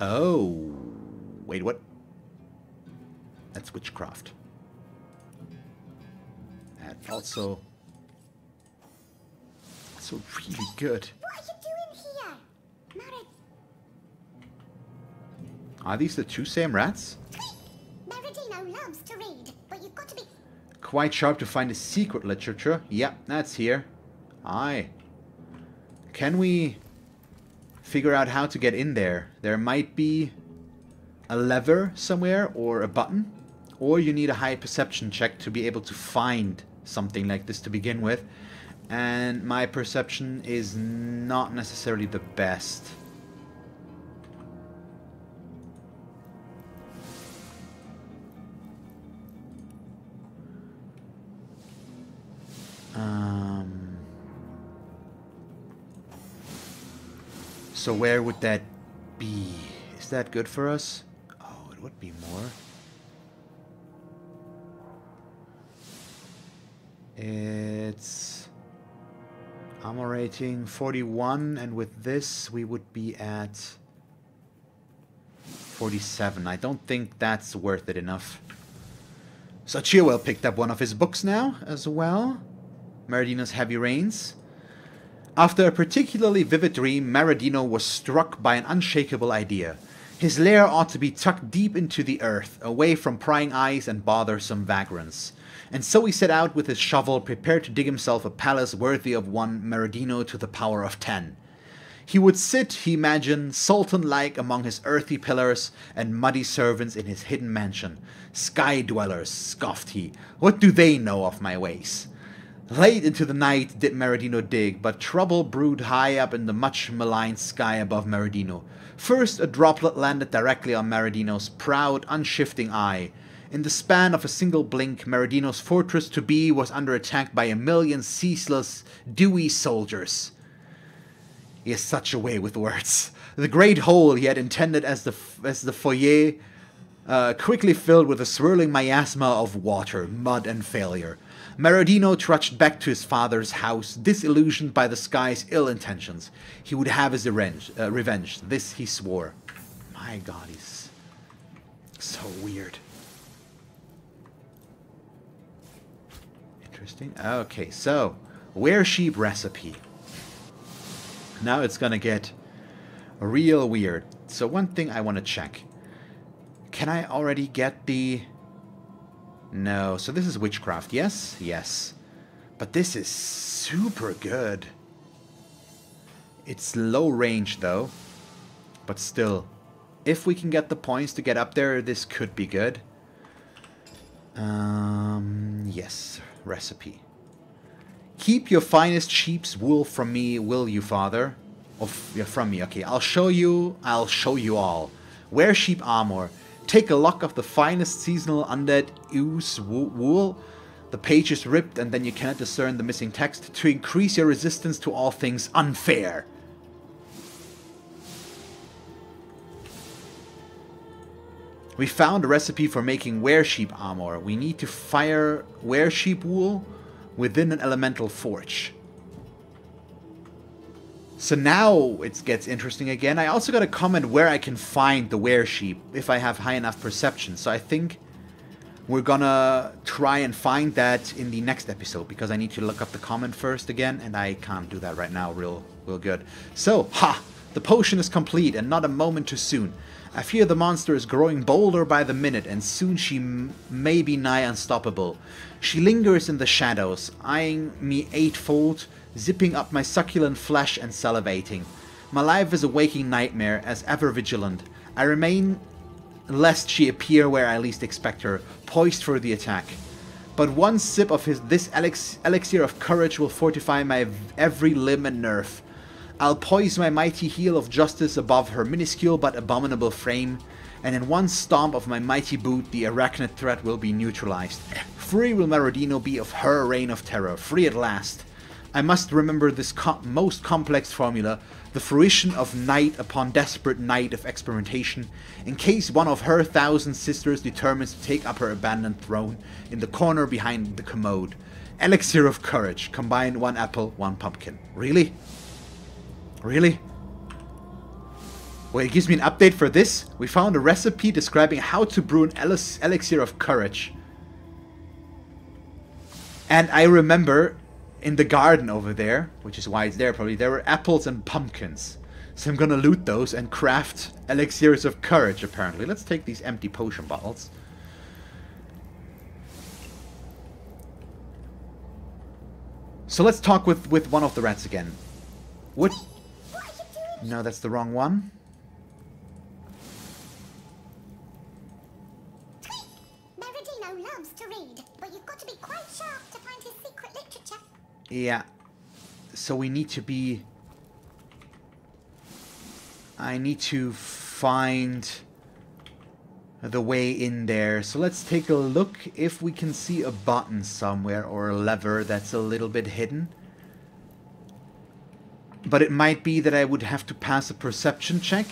Oh. Wait, what? That's witchcraft. And also really good. What are you doing here? Are these the two same rats? Maradino loves to read, but you've got to be... Quite sharp to find the secret literature. Yep, that's here. Aye. Can we figure out how to get in there? There might be a lever somewhere or a button. Or you need a high perception check to be able to find something like this to begin with. And my perception is not necessarily the best. So where would that be? Is that good for us? Oh, it would be more. It's armor rating 41, and with this we would be at 47. I don't think that's worth it enough. So Cheerwell picked up one of his books now as well. Maradino's Heavy Rains. After a particularly vivid dream, Maradino was struck by an unshakable idea. His lair ought to be tucked deep into the earth, away from prying eyes and bothersome vagrants. And so he set out with his shovel, prepared to dig himself a palace worthy of one Maradino to the power of 10. He would sit, he imagined, sultan-like among his earthy pillars and muddy servants in his hidden mansion. Sky dwellers, scoffed he, what do they know of my ways? Late into the night did Maradino dig, but trouble brewed high up in the much-maligned sky above Maradino. First, a droplet landed directly on Maradino's proud, unshifting eye. In the span of a single blink, Maradino's fortress to be was under attack by a million ceaseless, dewy soldiers. He has such a way with words. The great hole he had intended as the foyer quickly filled with a swirling miasma of water, mud, and failure. Maradino trudged back to his father's house, disillusioned by the sky's ill intentions. He would have his revenge. This he swore. My God, he's so weird. Interesting. Okay, so were-sheep recipe. Now it's gonna get real weird. So one thing I want to check. Can I already get the... No, so this is witchcraft, yes? Yes. But this is super good. It's low range though. But still, if we can get the points to get up there, this could be good. Yes, recipe. Keep your finest sheep's wool from me, will you, father? Oh, yeah, from me, okay. I'll show you all. Wear sheep armor. Take a lock of the finest seasonal undead ooze wool. The page is ripped and then you cannot discern the missing text to increase your resistance to all things unfair. We found a recipe for making were-sheep armor. We need to fire were-sheep wool within an elemental forge. So now it gets interesting again. I also got a comment where I can find the were-sheep if I have high enough perception. So I think we're gonna try and find that in the next episode, because I need to look up the comment first again, and I can't do that right now real good. So, the potion is complete, and not a moment too soon. I fear the monster is growing bolder by the minute, and soon she may be nigh unstoppable. She lingers in the shadows, eyeing me eightfold, zipping up my succulent flesh and salivating. My life is a waking nightmare, as ever vigilant. I remain lest she appear where I least expect her, poised for the attack. But one sip of this elixir of courage will fortify my every limb and nerve. I'll poise my mighty heel of justice above her minuscule but abominable frame, and in one stomp of my mighty boot the arachnid threat will be neutralized. Free will Maradino be of her reign of terror, free at last. I must remember this most complex formula, the fruition of night upon desperate night of experimentation, in case one of her 1,000 sisters determines to take up her abandoned throne in the corner behind the commode. Elixir of courage. Combine 1 apple, 1 pumpkin. Really? Really? Wait, it gives me an update for this? We found a recipe describing how to brew an elixir of courage. And I remember in the garden over there, which is why it's there probably, there were apples and pumpkins. So I'm gonna loot those and craft elixirs of courage apparently. Let's take these empty potion bottles. So let's talk with one of the rats again. What? No, that's the wrong one. Maradino loves to read, but you've got to be quite sharp to find his secret literature. Yeah. So we need to be... I need to find the way in there. So let's take a look if we can see a button somewhere or a lever that's a little bit hidden. But it might be that I would have to pass a perception check.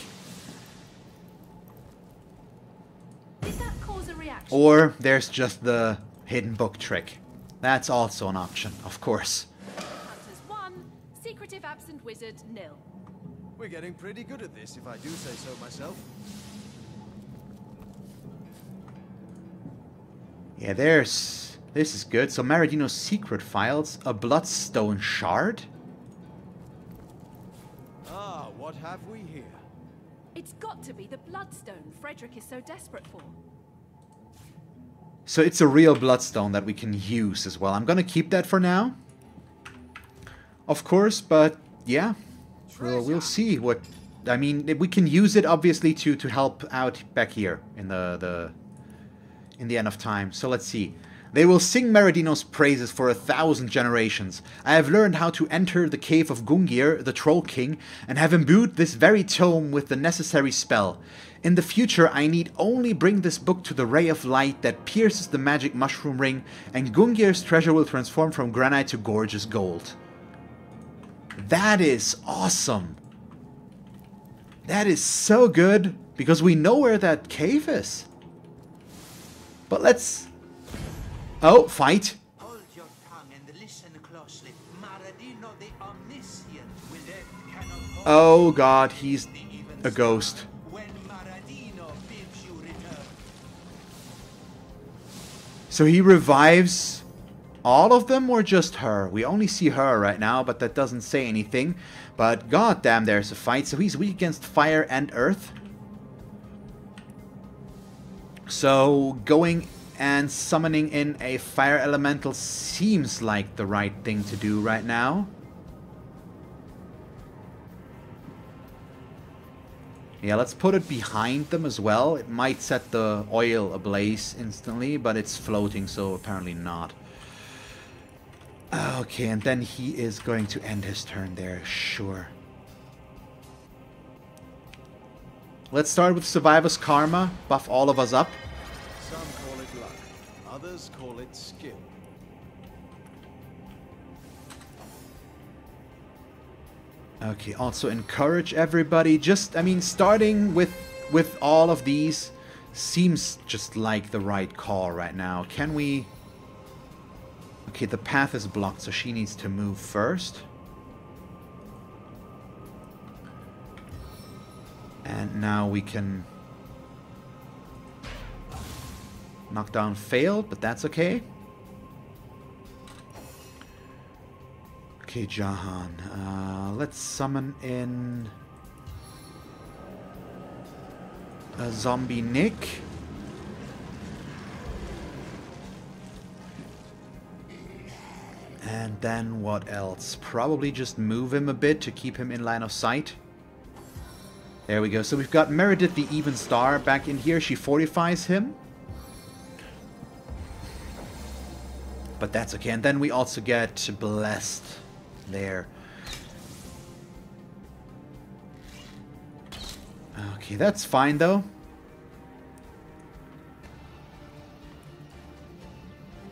Did that cause a reaction? Or there's just the hidden book trick. That's also an option, of course. Hunters 1, secretive absent wizard 0. We're getting pretty good at this, if I do say so myself. Yeah, there's... This is good. So Maradino's secret files. A bloodstone shard. Ah, what have we here? It's got to be the bloodstone Frederick is so desperate for. So it's a real bloodstone that we can use as well. I'm gonna keep that for now. Of course, but yeah. We'll see what... I mean, we can use it obviously to help out back here in the end of time. So let's see. They will sing Maradino's praises for 1,000 generations. I have learned how to enter the cave of Gungir, the Troll King, and have imbued this very tome with the necessary spell. In the future, I need only bring this book to the ray of light that pierces the magic mushroom ring, and Gungir's treasure will transform from granite to gorgeous gold. That is awesome. That is so good, because we know where that cave is. But let's... Oh, fight. Hold your tongue and listen closely. Maradino the Omniscient will cannot hold Oh god, he's a ghost. when Maradino bids you return. So he revives all of them or just her? We only see her right now, but that doesn't say anything. But goddamn, there's a fight. So he's weak against fire and earth. So going and summoning in a fire elemental seems like the right thing to do right now. Yeah, let's put it behind them as well. It might set the oil ablaze instantly, but it's floating, so apparently not. Okay, and then he is going to end his turn there, sure. Let's start with Survivor's Karma, buff all of us up. Some call it luck, others call it skill. Okay, also encourage everybody. Just, I mean, starting with all of these seems just like the right call right now. Can we... Okay, the path is blocked, so she needs to move first. And now we can... Knockdown failed, but that's okay. Okay, Jahan. Let's summon in... a zombie Nick. And then what else? Probably just move him a bit to keep him in line of sight. There we go. So we've got Meredith the Even Star back in here. She fortifies him. But that's okay. And then we also get Blessed there. Okay, that's fine though.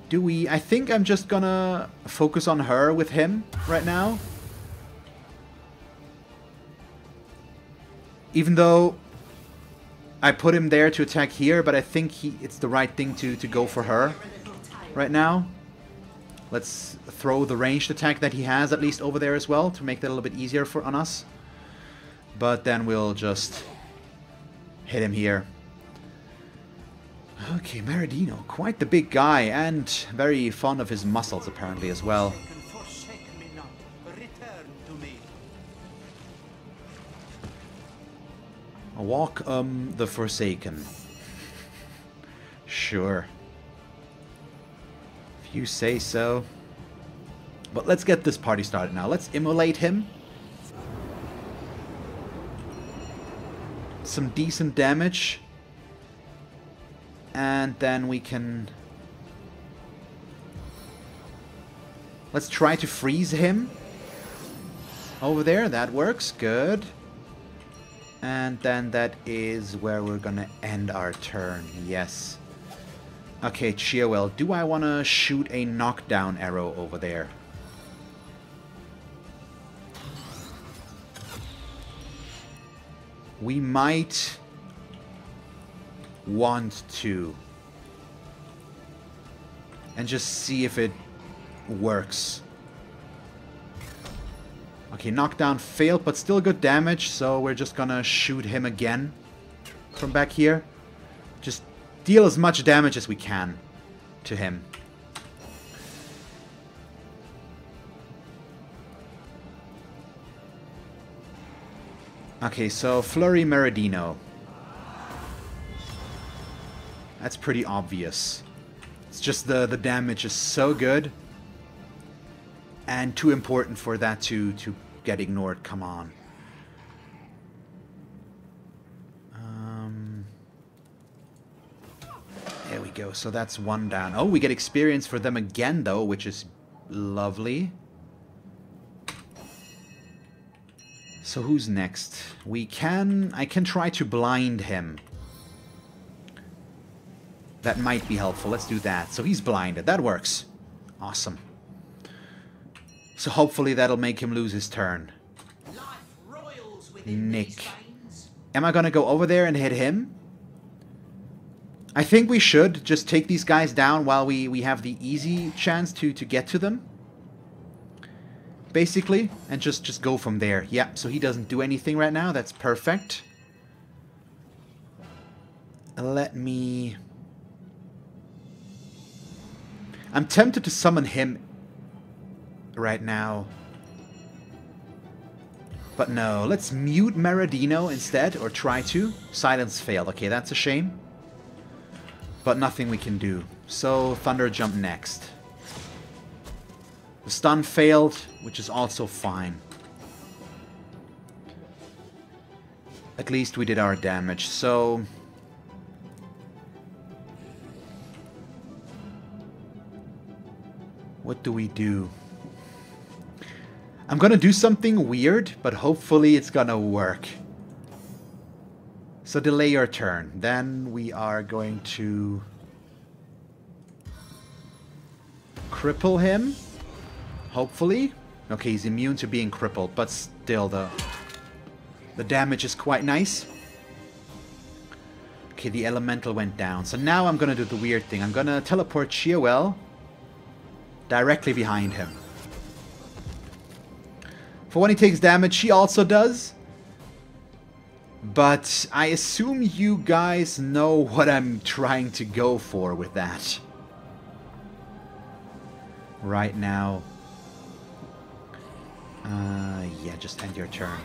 Do we... I think I'm just gonna focus on her with him right now. Even though I put him there to attack here, but I think it's the right thing to go for her right now. Let's throw the ranged attack that he has at least over there as well to make that a little bit easier on us. But then we'll just hit him here. Okay, Maradino, quite the big guy and very fond of his muscles apparently as well. A walk the Forsaken. Sure. If you say so. But let's get this party started now. Let's immolate him. Some decent damage. And then we can... Let's try to freeze him. Over there, that works. Good. And then that is where we're gonna end our turn. Yes. Okay, Chiawell, do I want to shoot a knockdown arrow over there? We might want to. And just see if it works. Okay, knockdown failed, but still good damage, so we're just gonna shoot him again from back here. Just deal as much damage as we can to him. Okay, so Flurry Maradino. That's pretty obvious. It's just the damage is so good. And too important for that to get ignored. Come on. There we go. So that's one down. Oh, we get experience for them again, though, which is lovely. So who's next? I can try to blind him. That might be helpful. Let's do that. So he's blinded. That works. Awesome. So hopefully that'll make him lose his turn. Nick. Am I gonna go over there and hit him? I think we should just take these guys down while we have the easy chance to get to them. Basically. And just go from there. Yeah, so he doesn't do anything right now. That's perfect. Let me... I'm tempted to summon him right now. But no, let's mute Maradino instead, or try to. Silence failed. Okay, that's a shame. But nothing we can do. So, Thunder Jump next. The stun failed, which is also fine. At least we did our damage, so... What do we do? I'm gonna do something weird, but hopefully it's gonna work. So delay your turn. Then we are going to cripple him. Hopefully. Okay, he's immune to being crippled, but still the damage is quite nice. Okay, the elemental went down. So now I'm gonna do the weird thing. I'm gonna teleport Chiawell directly behind him. For when he takes damage, she also does. But I assume you guys know what I'm trying to go for with that. Right now. Yeah, just end your turn.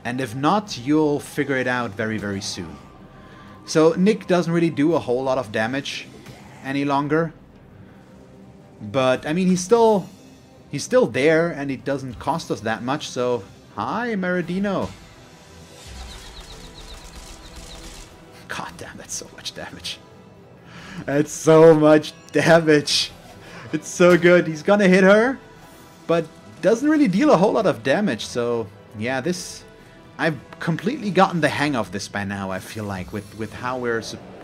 And if not, you'll figure it out very, very soon. So Nick doesn't really do a whole lot of damage any longer. But, I mean, he's still there, and it doesn't cost us that much, so... Hi, Maradino. God damn, that's so much damage. That's so much damage. It's so good. He's gonna hit her, but doesn't really deal a whole lot of damage, so... Yeah, this... I've completely gotten the hang of this by now, I feel like, with how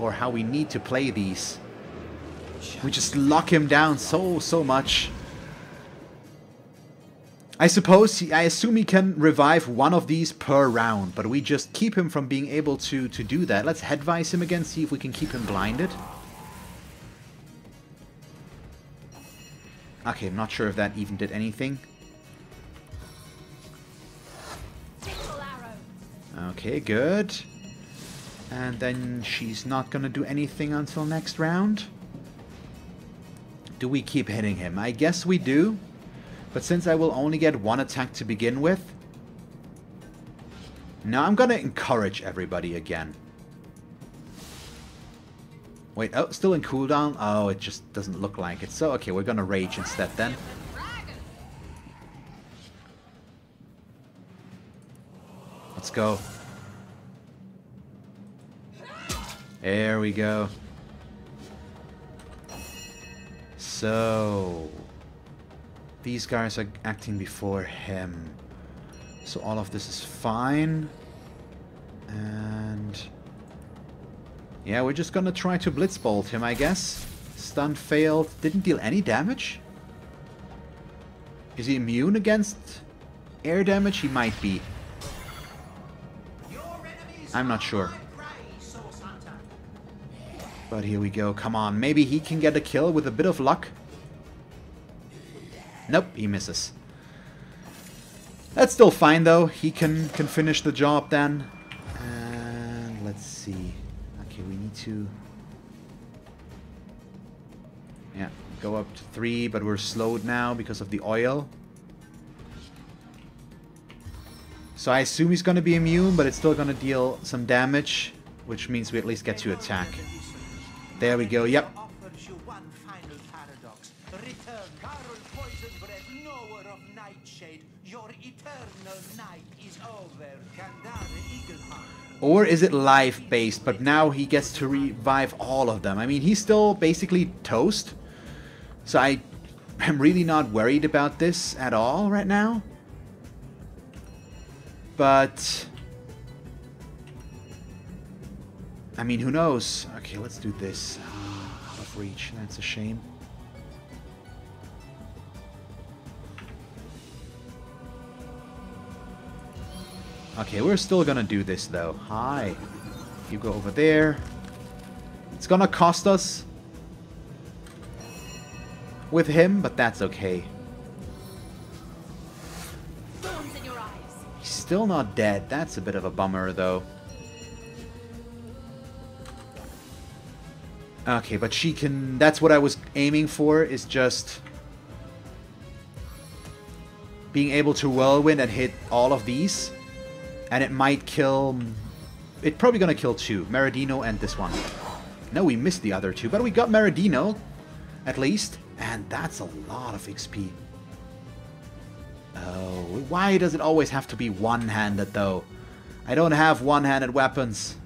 how we need to play these. We just lock him down so much. I assume he can revive one of these per round, but we just keep him from being able to do that. Let's headvise him again, see if we can keep him blinded. Okay, I'm not sure if that even did anything. Okay, good. And then she's not gonna do anything until next round. Do we keep hitting him? I guess we do. But since I will only get one attack to begin with... Now I'm gonna encourage everybody again. Wait, oh, still in cooldown? Oh, it just doesn't look like it. So, okay, we're gonna rage instead then. Let's go. There we go. So... These guys are acting before him. So all of this is fine. And... yeah, we're just gonna try to blitzbolt him, I guess. Stun failed. Didn't deal any damage? Is he immune against air damage? He might be. I'm not sure. But here we go. Come on. Maybe he can get a kill with a bit of luck. Nope, he misses. That's still fine though. He can finish the job then. And let's see. Okay, we need to... yeah, go up to 3, but we're slowed now because of the oil. So I assume he's going to be immune, but it's still going to deal some damage, which means we at least get to attack. There we go, yep. Or is it life-based, but now he gets to revive all of them? I mean, he's still basically toast. So I am really not worried about this at all right now. But... I mean, who knows? Okay, let's do this. Out of reach, that's a shame. Okay, we're still gonna do this though. Hi. You go over there. It's gonna cost us with him, but that's okay. Thorns in your eyes. He's still not dead. That's a bit of a bummer though. Okay, but she can... that's what I was aiming for, is just being able to whirlwind and hit all of these. And it might kill... it's probably gonna kill 2. Maradino and this one. No, we missed the other 2, but we got Maradino, at least. And that's a lot of XP. Oh, why does it always have to be one-handed, though? I don't have one-handed weapons.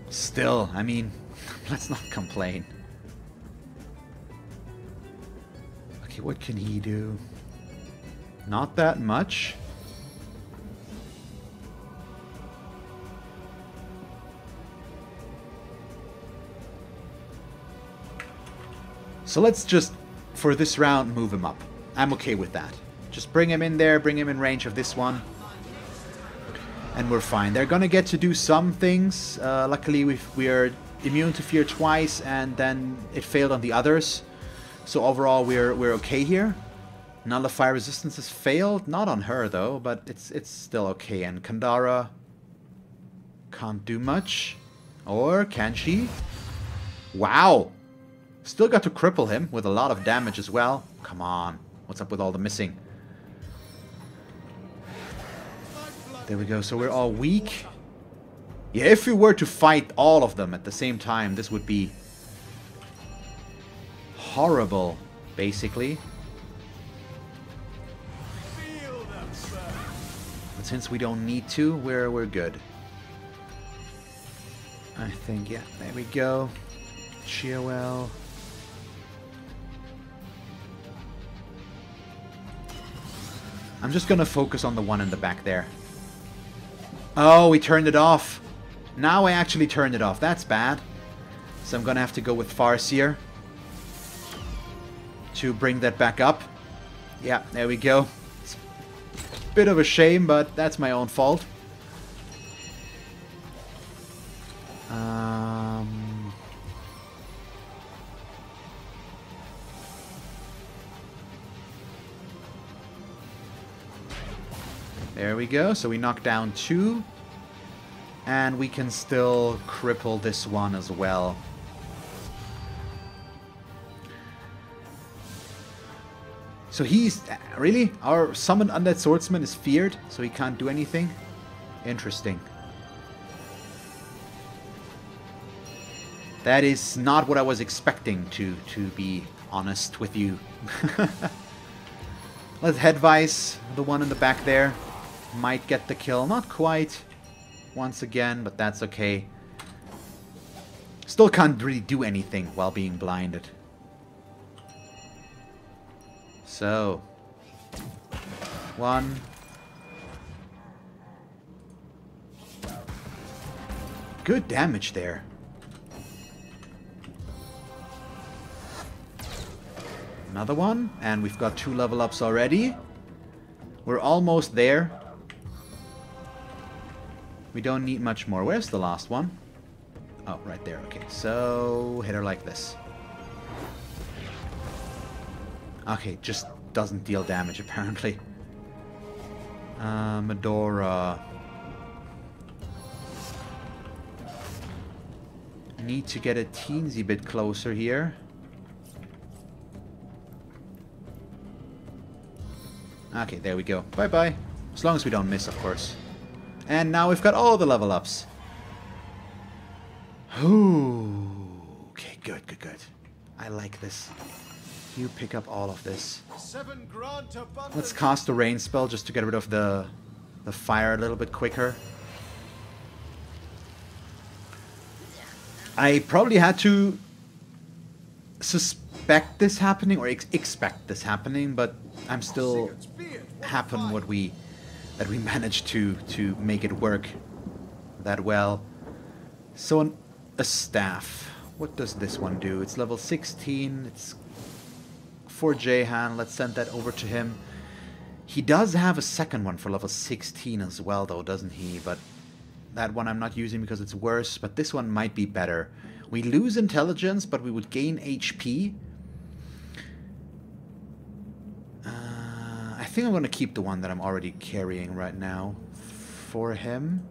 Still, I mean, let's not complain. Okay, what can he do? Not that much. So let's just, for this round, move him up. I'm okay with that. Just bring him in there, bring him in range of this one. And we're fine. They're gonna get to do some things. Luckily, we are immune to fear twice, and then it failed on the others. So overall, we're okay here. Nullify resistance has failed. Not on her, though, but it's still okay. And Kandara can't do much. Or can she? Wow! Still got to cripple him with a lot of damage as well. Come on. What's up with all the missing? There we go. So we're all weak. Yeah, if we were to fight all of them at the same time, this would be horrible, basically. But since we don't need to, we're good. I think, yeah, there we go. Cheer well. I'm just gonna focus on the one in the back there. Oh, we turned it off. Now I actually turned it off. That's bad. So I'm gonna have to go with Farseer to bring that back up. Yeah, there we go. It's a bit of a shame, but that's my own fault. There we go. So we knocked down 2. And we can still cripple this one as well. So he's... Really? Our summoned undead swordsman is feared, so he can't do anything? Interesting. That is not what I was expecting, to be honest with you. Let's headvice the one in the back there. Might get the kill. Not quite. Once again, but that's okay. Still can't really do anything while being blinded. So, 1. Good damage there. Another one, and we've got 2 level ups already. We're almost there. We don't need much more. Where's the last one? Oh, right there. Okay, so hit her like this. Okay, just doesn't deal damage apparently. Medora. Need to get a teensy bit closer here. Okay, there we go. Bye-bye. As long as we don't miss, of course. And now we've got all the level ups. Ooh. Okay, good, good, good. I like this. You pick up all of this. Let's cast a rain spell just to get rid of the fire a little bit quicker. I probably had to suspect this happening or expect this happening, but I'm still happy that we managed to make it work that well. So a staff. What does this one do? It's level 16. It's for Jehan. Let's send that over to him. He does have a second one for level 16 as well, though, doesn't he? But that one I'm not using because it's worse, but this one might be better. We lose intelligence, but we would gain HP. I think I'm going to keep the one that I'm already carrying right now for him.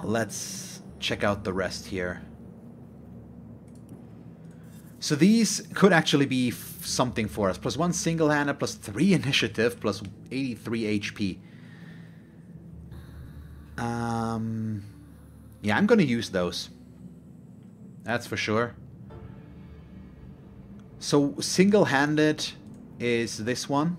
Let's check out the rest here. So these could actually be something for us. +1 single-handed, +3 initiative, +83 HP. Yeah, I'm going to use those. That's for sure. So single-handed is this one.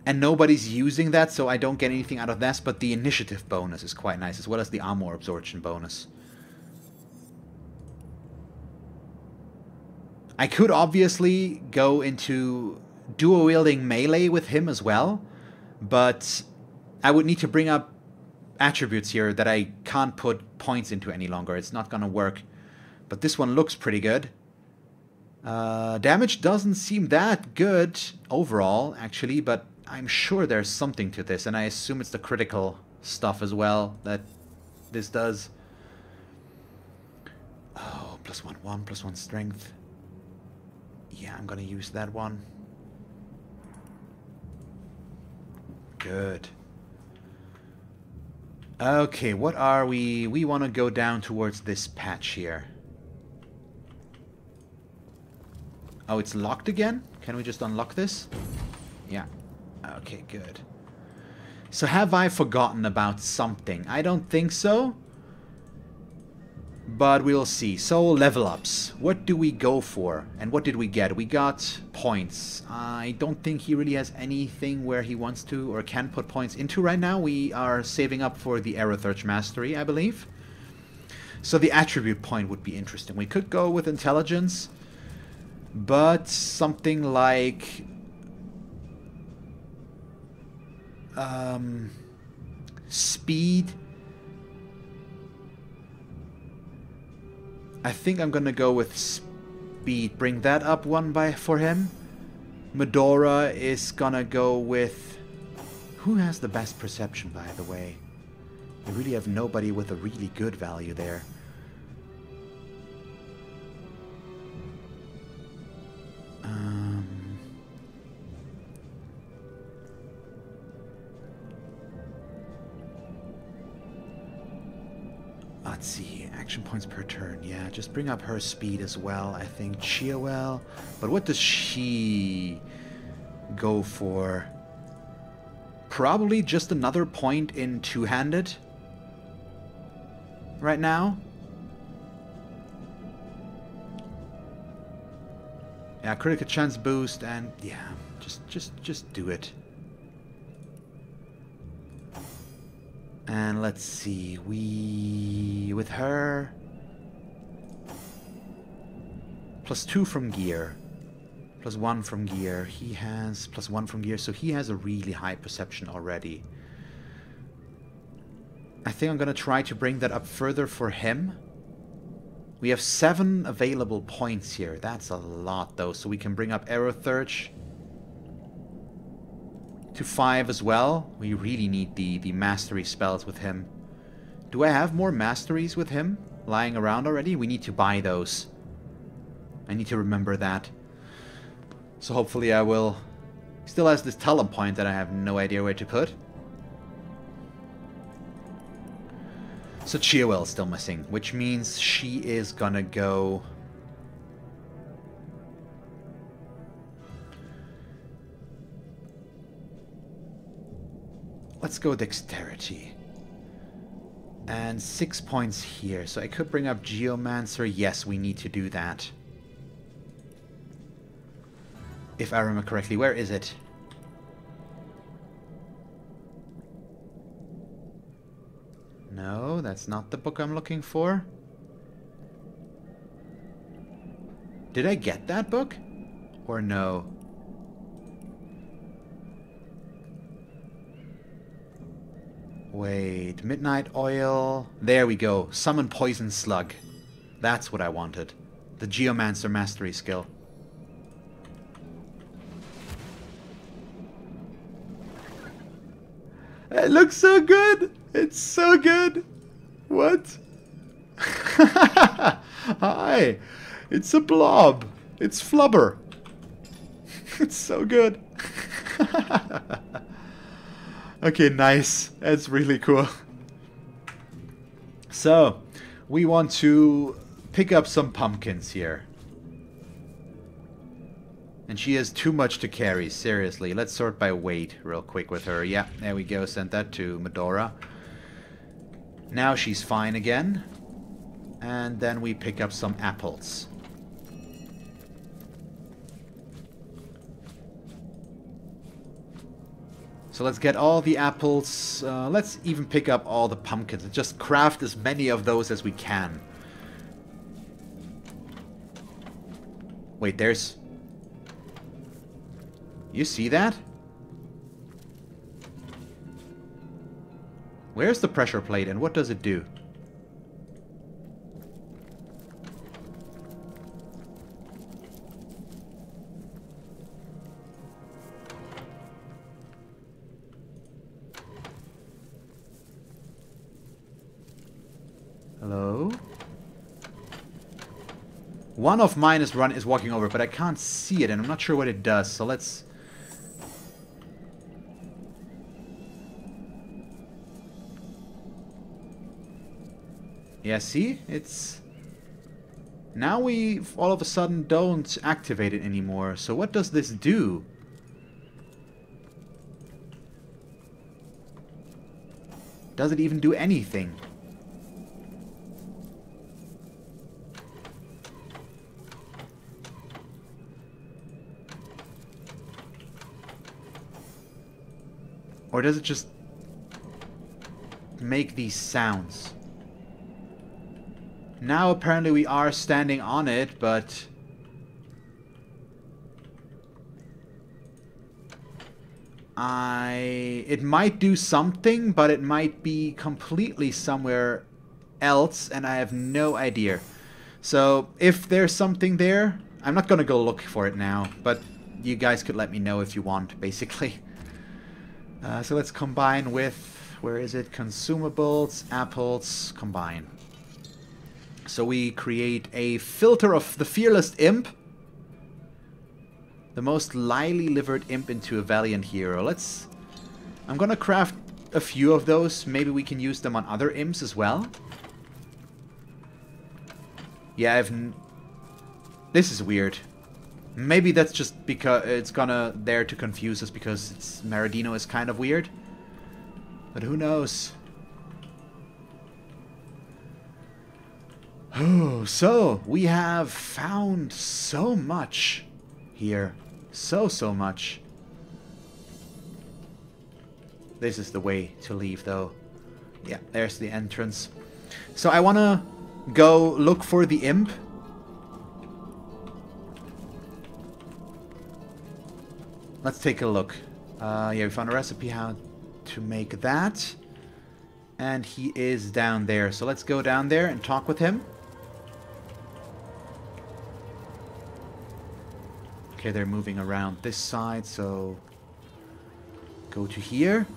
And nobody's using that, so I don't get anything out of this, but the initiative bonus is quite nice, as well as the armor absorption bonus. I could obviously go into dual-wielding melee with him as well, but I would need to bring up attributes here that I can't put points into any longer. It's not gonna work. But this one looks pretty good. Damage doesn't seem that good overall, actually, but I'm sure there's something to this, and I assume it's the critical stuff as well that this does. Oh, +1, +1 strength. Yeah, I'm gonna use that one. Good. Okay, what are we? We want to go down towards this patch here. Oh, it's locked again? Can we just unlock this? Yeah. Okay, good. So have I forgotten about something? I don't think so. But we'll see. So, level ups. What do we go for? And what did we get? We got points. I don't think he really has anything where he wants to or can put points into right now. We are saving up for the Aerothurge Mastery, I believe. So the attribute point would be interesting. We could go with intelligence, but something like speed. I think I'm gonna go with speed. Bring that up one for him. Medora is gonna go with... Who has the best perception, by the way? We really have nobody with a really good value there. Let's see, action points per turn. Yeah, just bring up her speed as well. I think Chiawell. But what does she go for? Probably just another point in two-handed right now. Yeah, critical chance boost, and yeah, just do it. And let's see, with her +2 from gear, +1 from gear. He has +1 from gear, so he has a really high perception already. I think I'm gonna try to bring that up further for him. We have 7 available points here. That's a lot, though. So we can bring up Arrow Thurge to 5 as well. We really need the mastery spells with him. Do I have more masteries with him lying around already? We need to buy those. I need to remember that. So hopefully I will... Still has this talent point that I have no idea where to put. So Chiawell is still missing, which means she is gonna go... Let's go Dexterity. And 6 points here. So I could bring up Geomancer. Yes, we need to do that. If I remember correctly. Where is it? No, that's not the book I'm looking for. Did I get that book? Or no? Wait, Midnight Oil. There we go. Summon Poison Slug. That's what I wanted. The Geomancer Mastery skill. It looks so good! It's so good! What? Hi! It's a blob! It's Flubber! It's so good! Okay, nice. That's really cool. So, we want to pick up some pumpkins here. And she has too much to carry, seriously. Let's sort by weight real quick with her. Yeah, there we go. Sent that to Medora. Now she's fine again. And then we pick up some apples. So let's get all the apples. Let's even pick up all the pumpkins. And just craft as many of those as we can. Wait, there's... You see that? Where's the pressure plate and what does it do? Hello? One of mine is walking over, but I can't see it and I'm not sure what it does, so let's... Yeah, see? It's... Now we all of a sudden don't activate it anymore. So what does this do? Does it even do anything? Or does it just make these sounds? Now apparently we are standing on it, but... It might do something, but it might be completely somewhere else, and I have no idea. So, if there's something there, I'm not gonna go look for it now, but you guys could let me know if you want, basically. So let's combine with, where is it? Consumables, apples, combine. So we create a filter of the fearless imp. The most lyly livered imp into a valiant hero. I'm gonna craft a few of those. Maybe we can use them on other imps as well. Yeah, this is weird. Maybe that's just because it's gonna there to confuse us because Maradino is kind of weird. But who knows? Oh, so we have found so much here. So much. This is the way to leave, though. Yeah, there's the entrance. So I want to go look for the imp. Let's take a look. Yeah, we found a recipe how to make that. And he is down there. So let's go down there and talk with him. Okay, they're moving around this side, so go to here.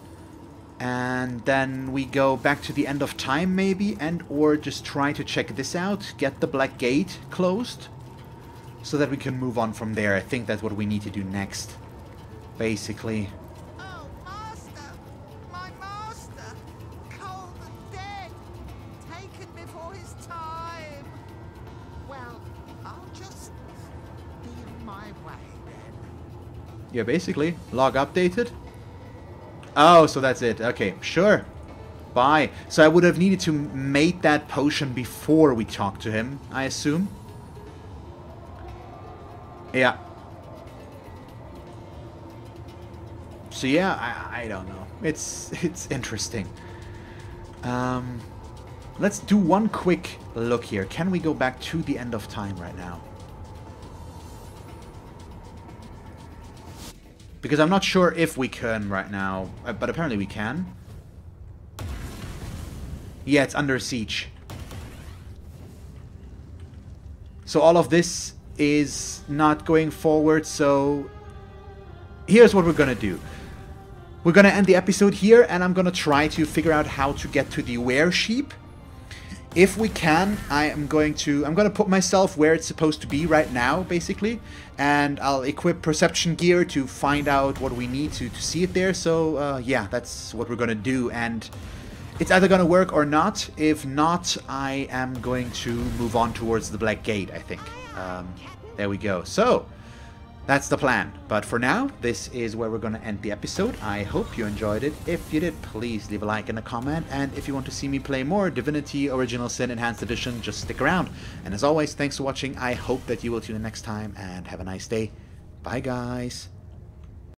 And then we go back to the end of time, maybe, and or just try to check this out, get the black gate closed, so that we can move on from there. I think that's what we need to do next, basically. Oh, master! My master! Cold and dead! Taken before his time! Well, I'll just be on my way then. Yeah, basically. Log updated. Oh, so that's it. Okay, sure. Bye. So I would have needed to mate that potion before we talk to him, I assume. Yeah. So yeah, I don't know. It's interesting. Let's do one quick look here. Can we go back to the end of time right now? Because I'm not sure if we can right now, but apparently we can. Yeah, it's under siege. So all of this is not going forward, so here's what we're gonna do. We're gonna end the episode here, and I'm gonna try to figure out how to get to the weresheep. If we can, I'm gonna put myself where it's supposed to be right now, basically, and I'll equip perception gear to find out what we need to see it there. So yeah, that's what we're gonna do, and it's either gonna work or not. If not, I am going to move on towards the Black Gate, I think. There we go. So that's the plan. But for now, this is where we're going to end the episode. I hope you enjoyed it. If you did, please leave a like and a comment. And if you want to see me play more Divinity Original Sin Enhanced Edition, just stick around. And as always, thanks for watching. I hope that you will tune in next time and have a nice day. Bye, guys.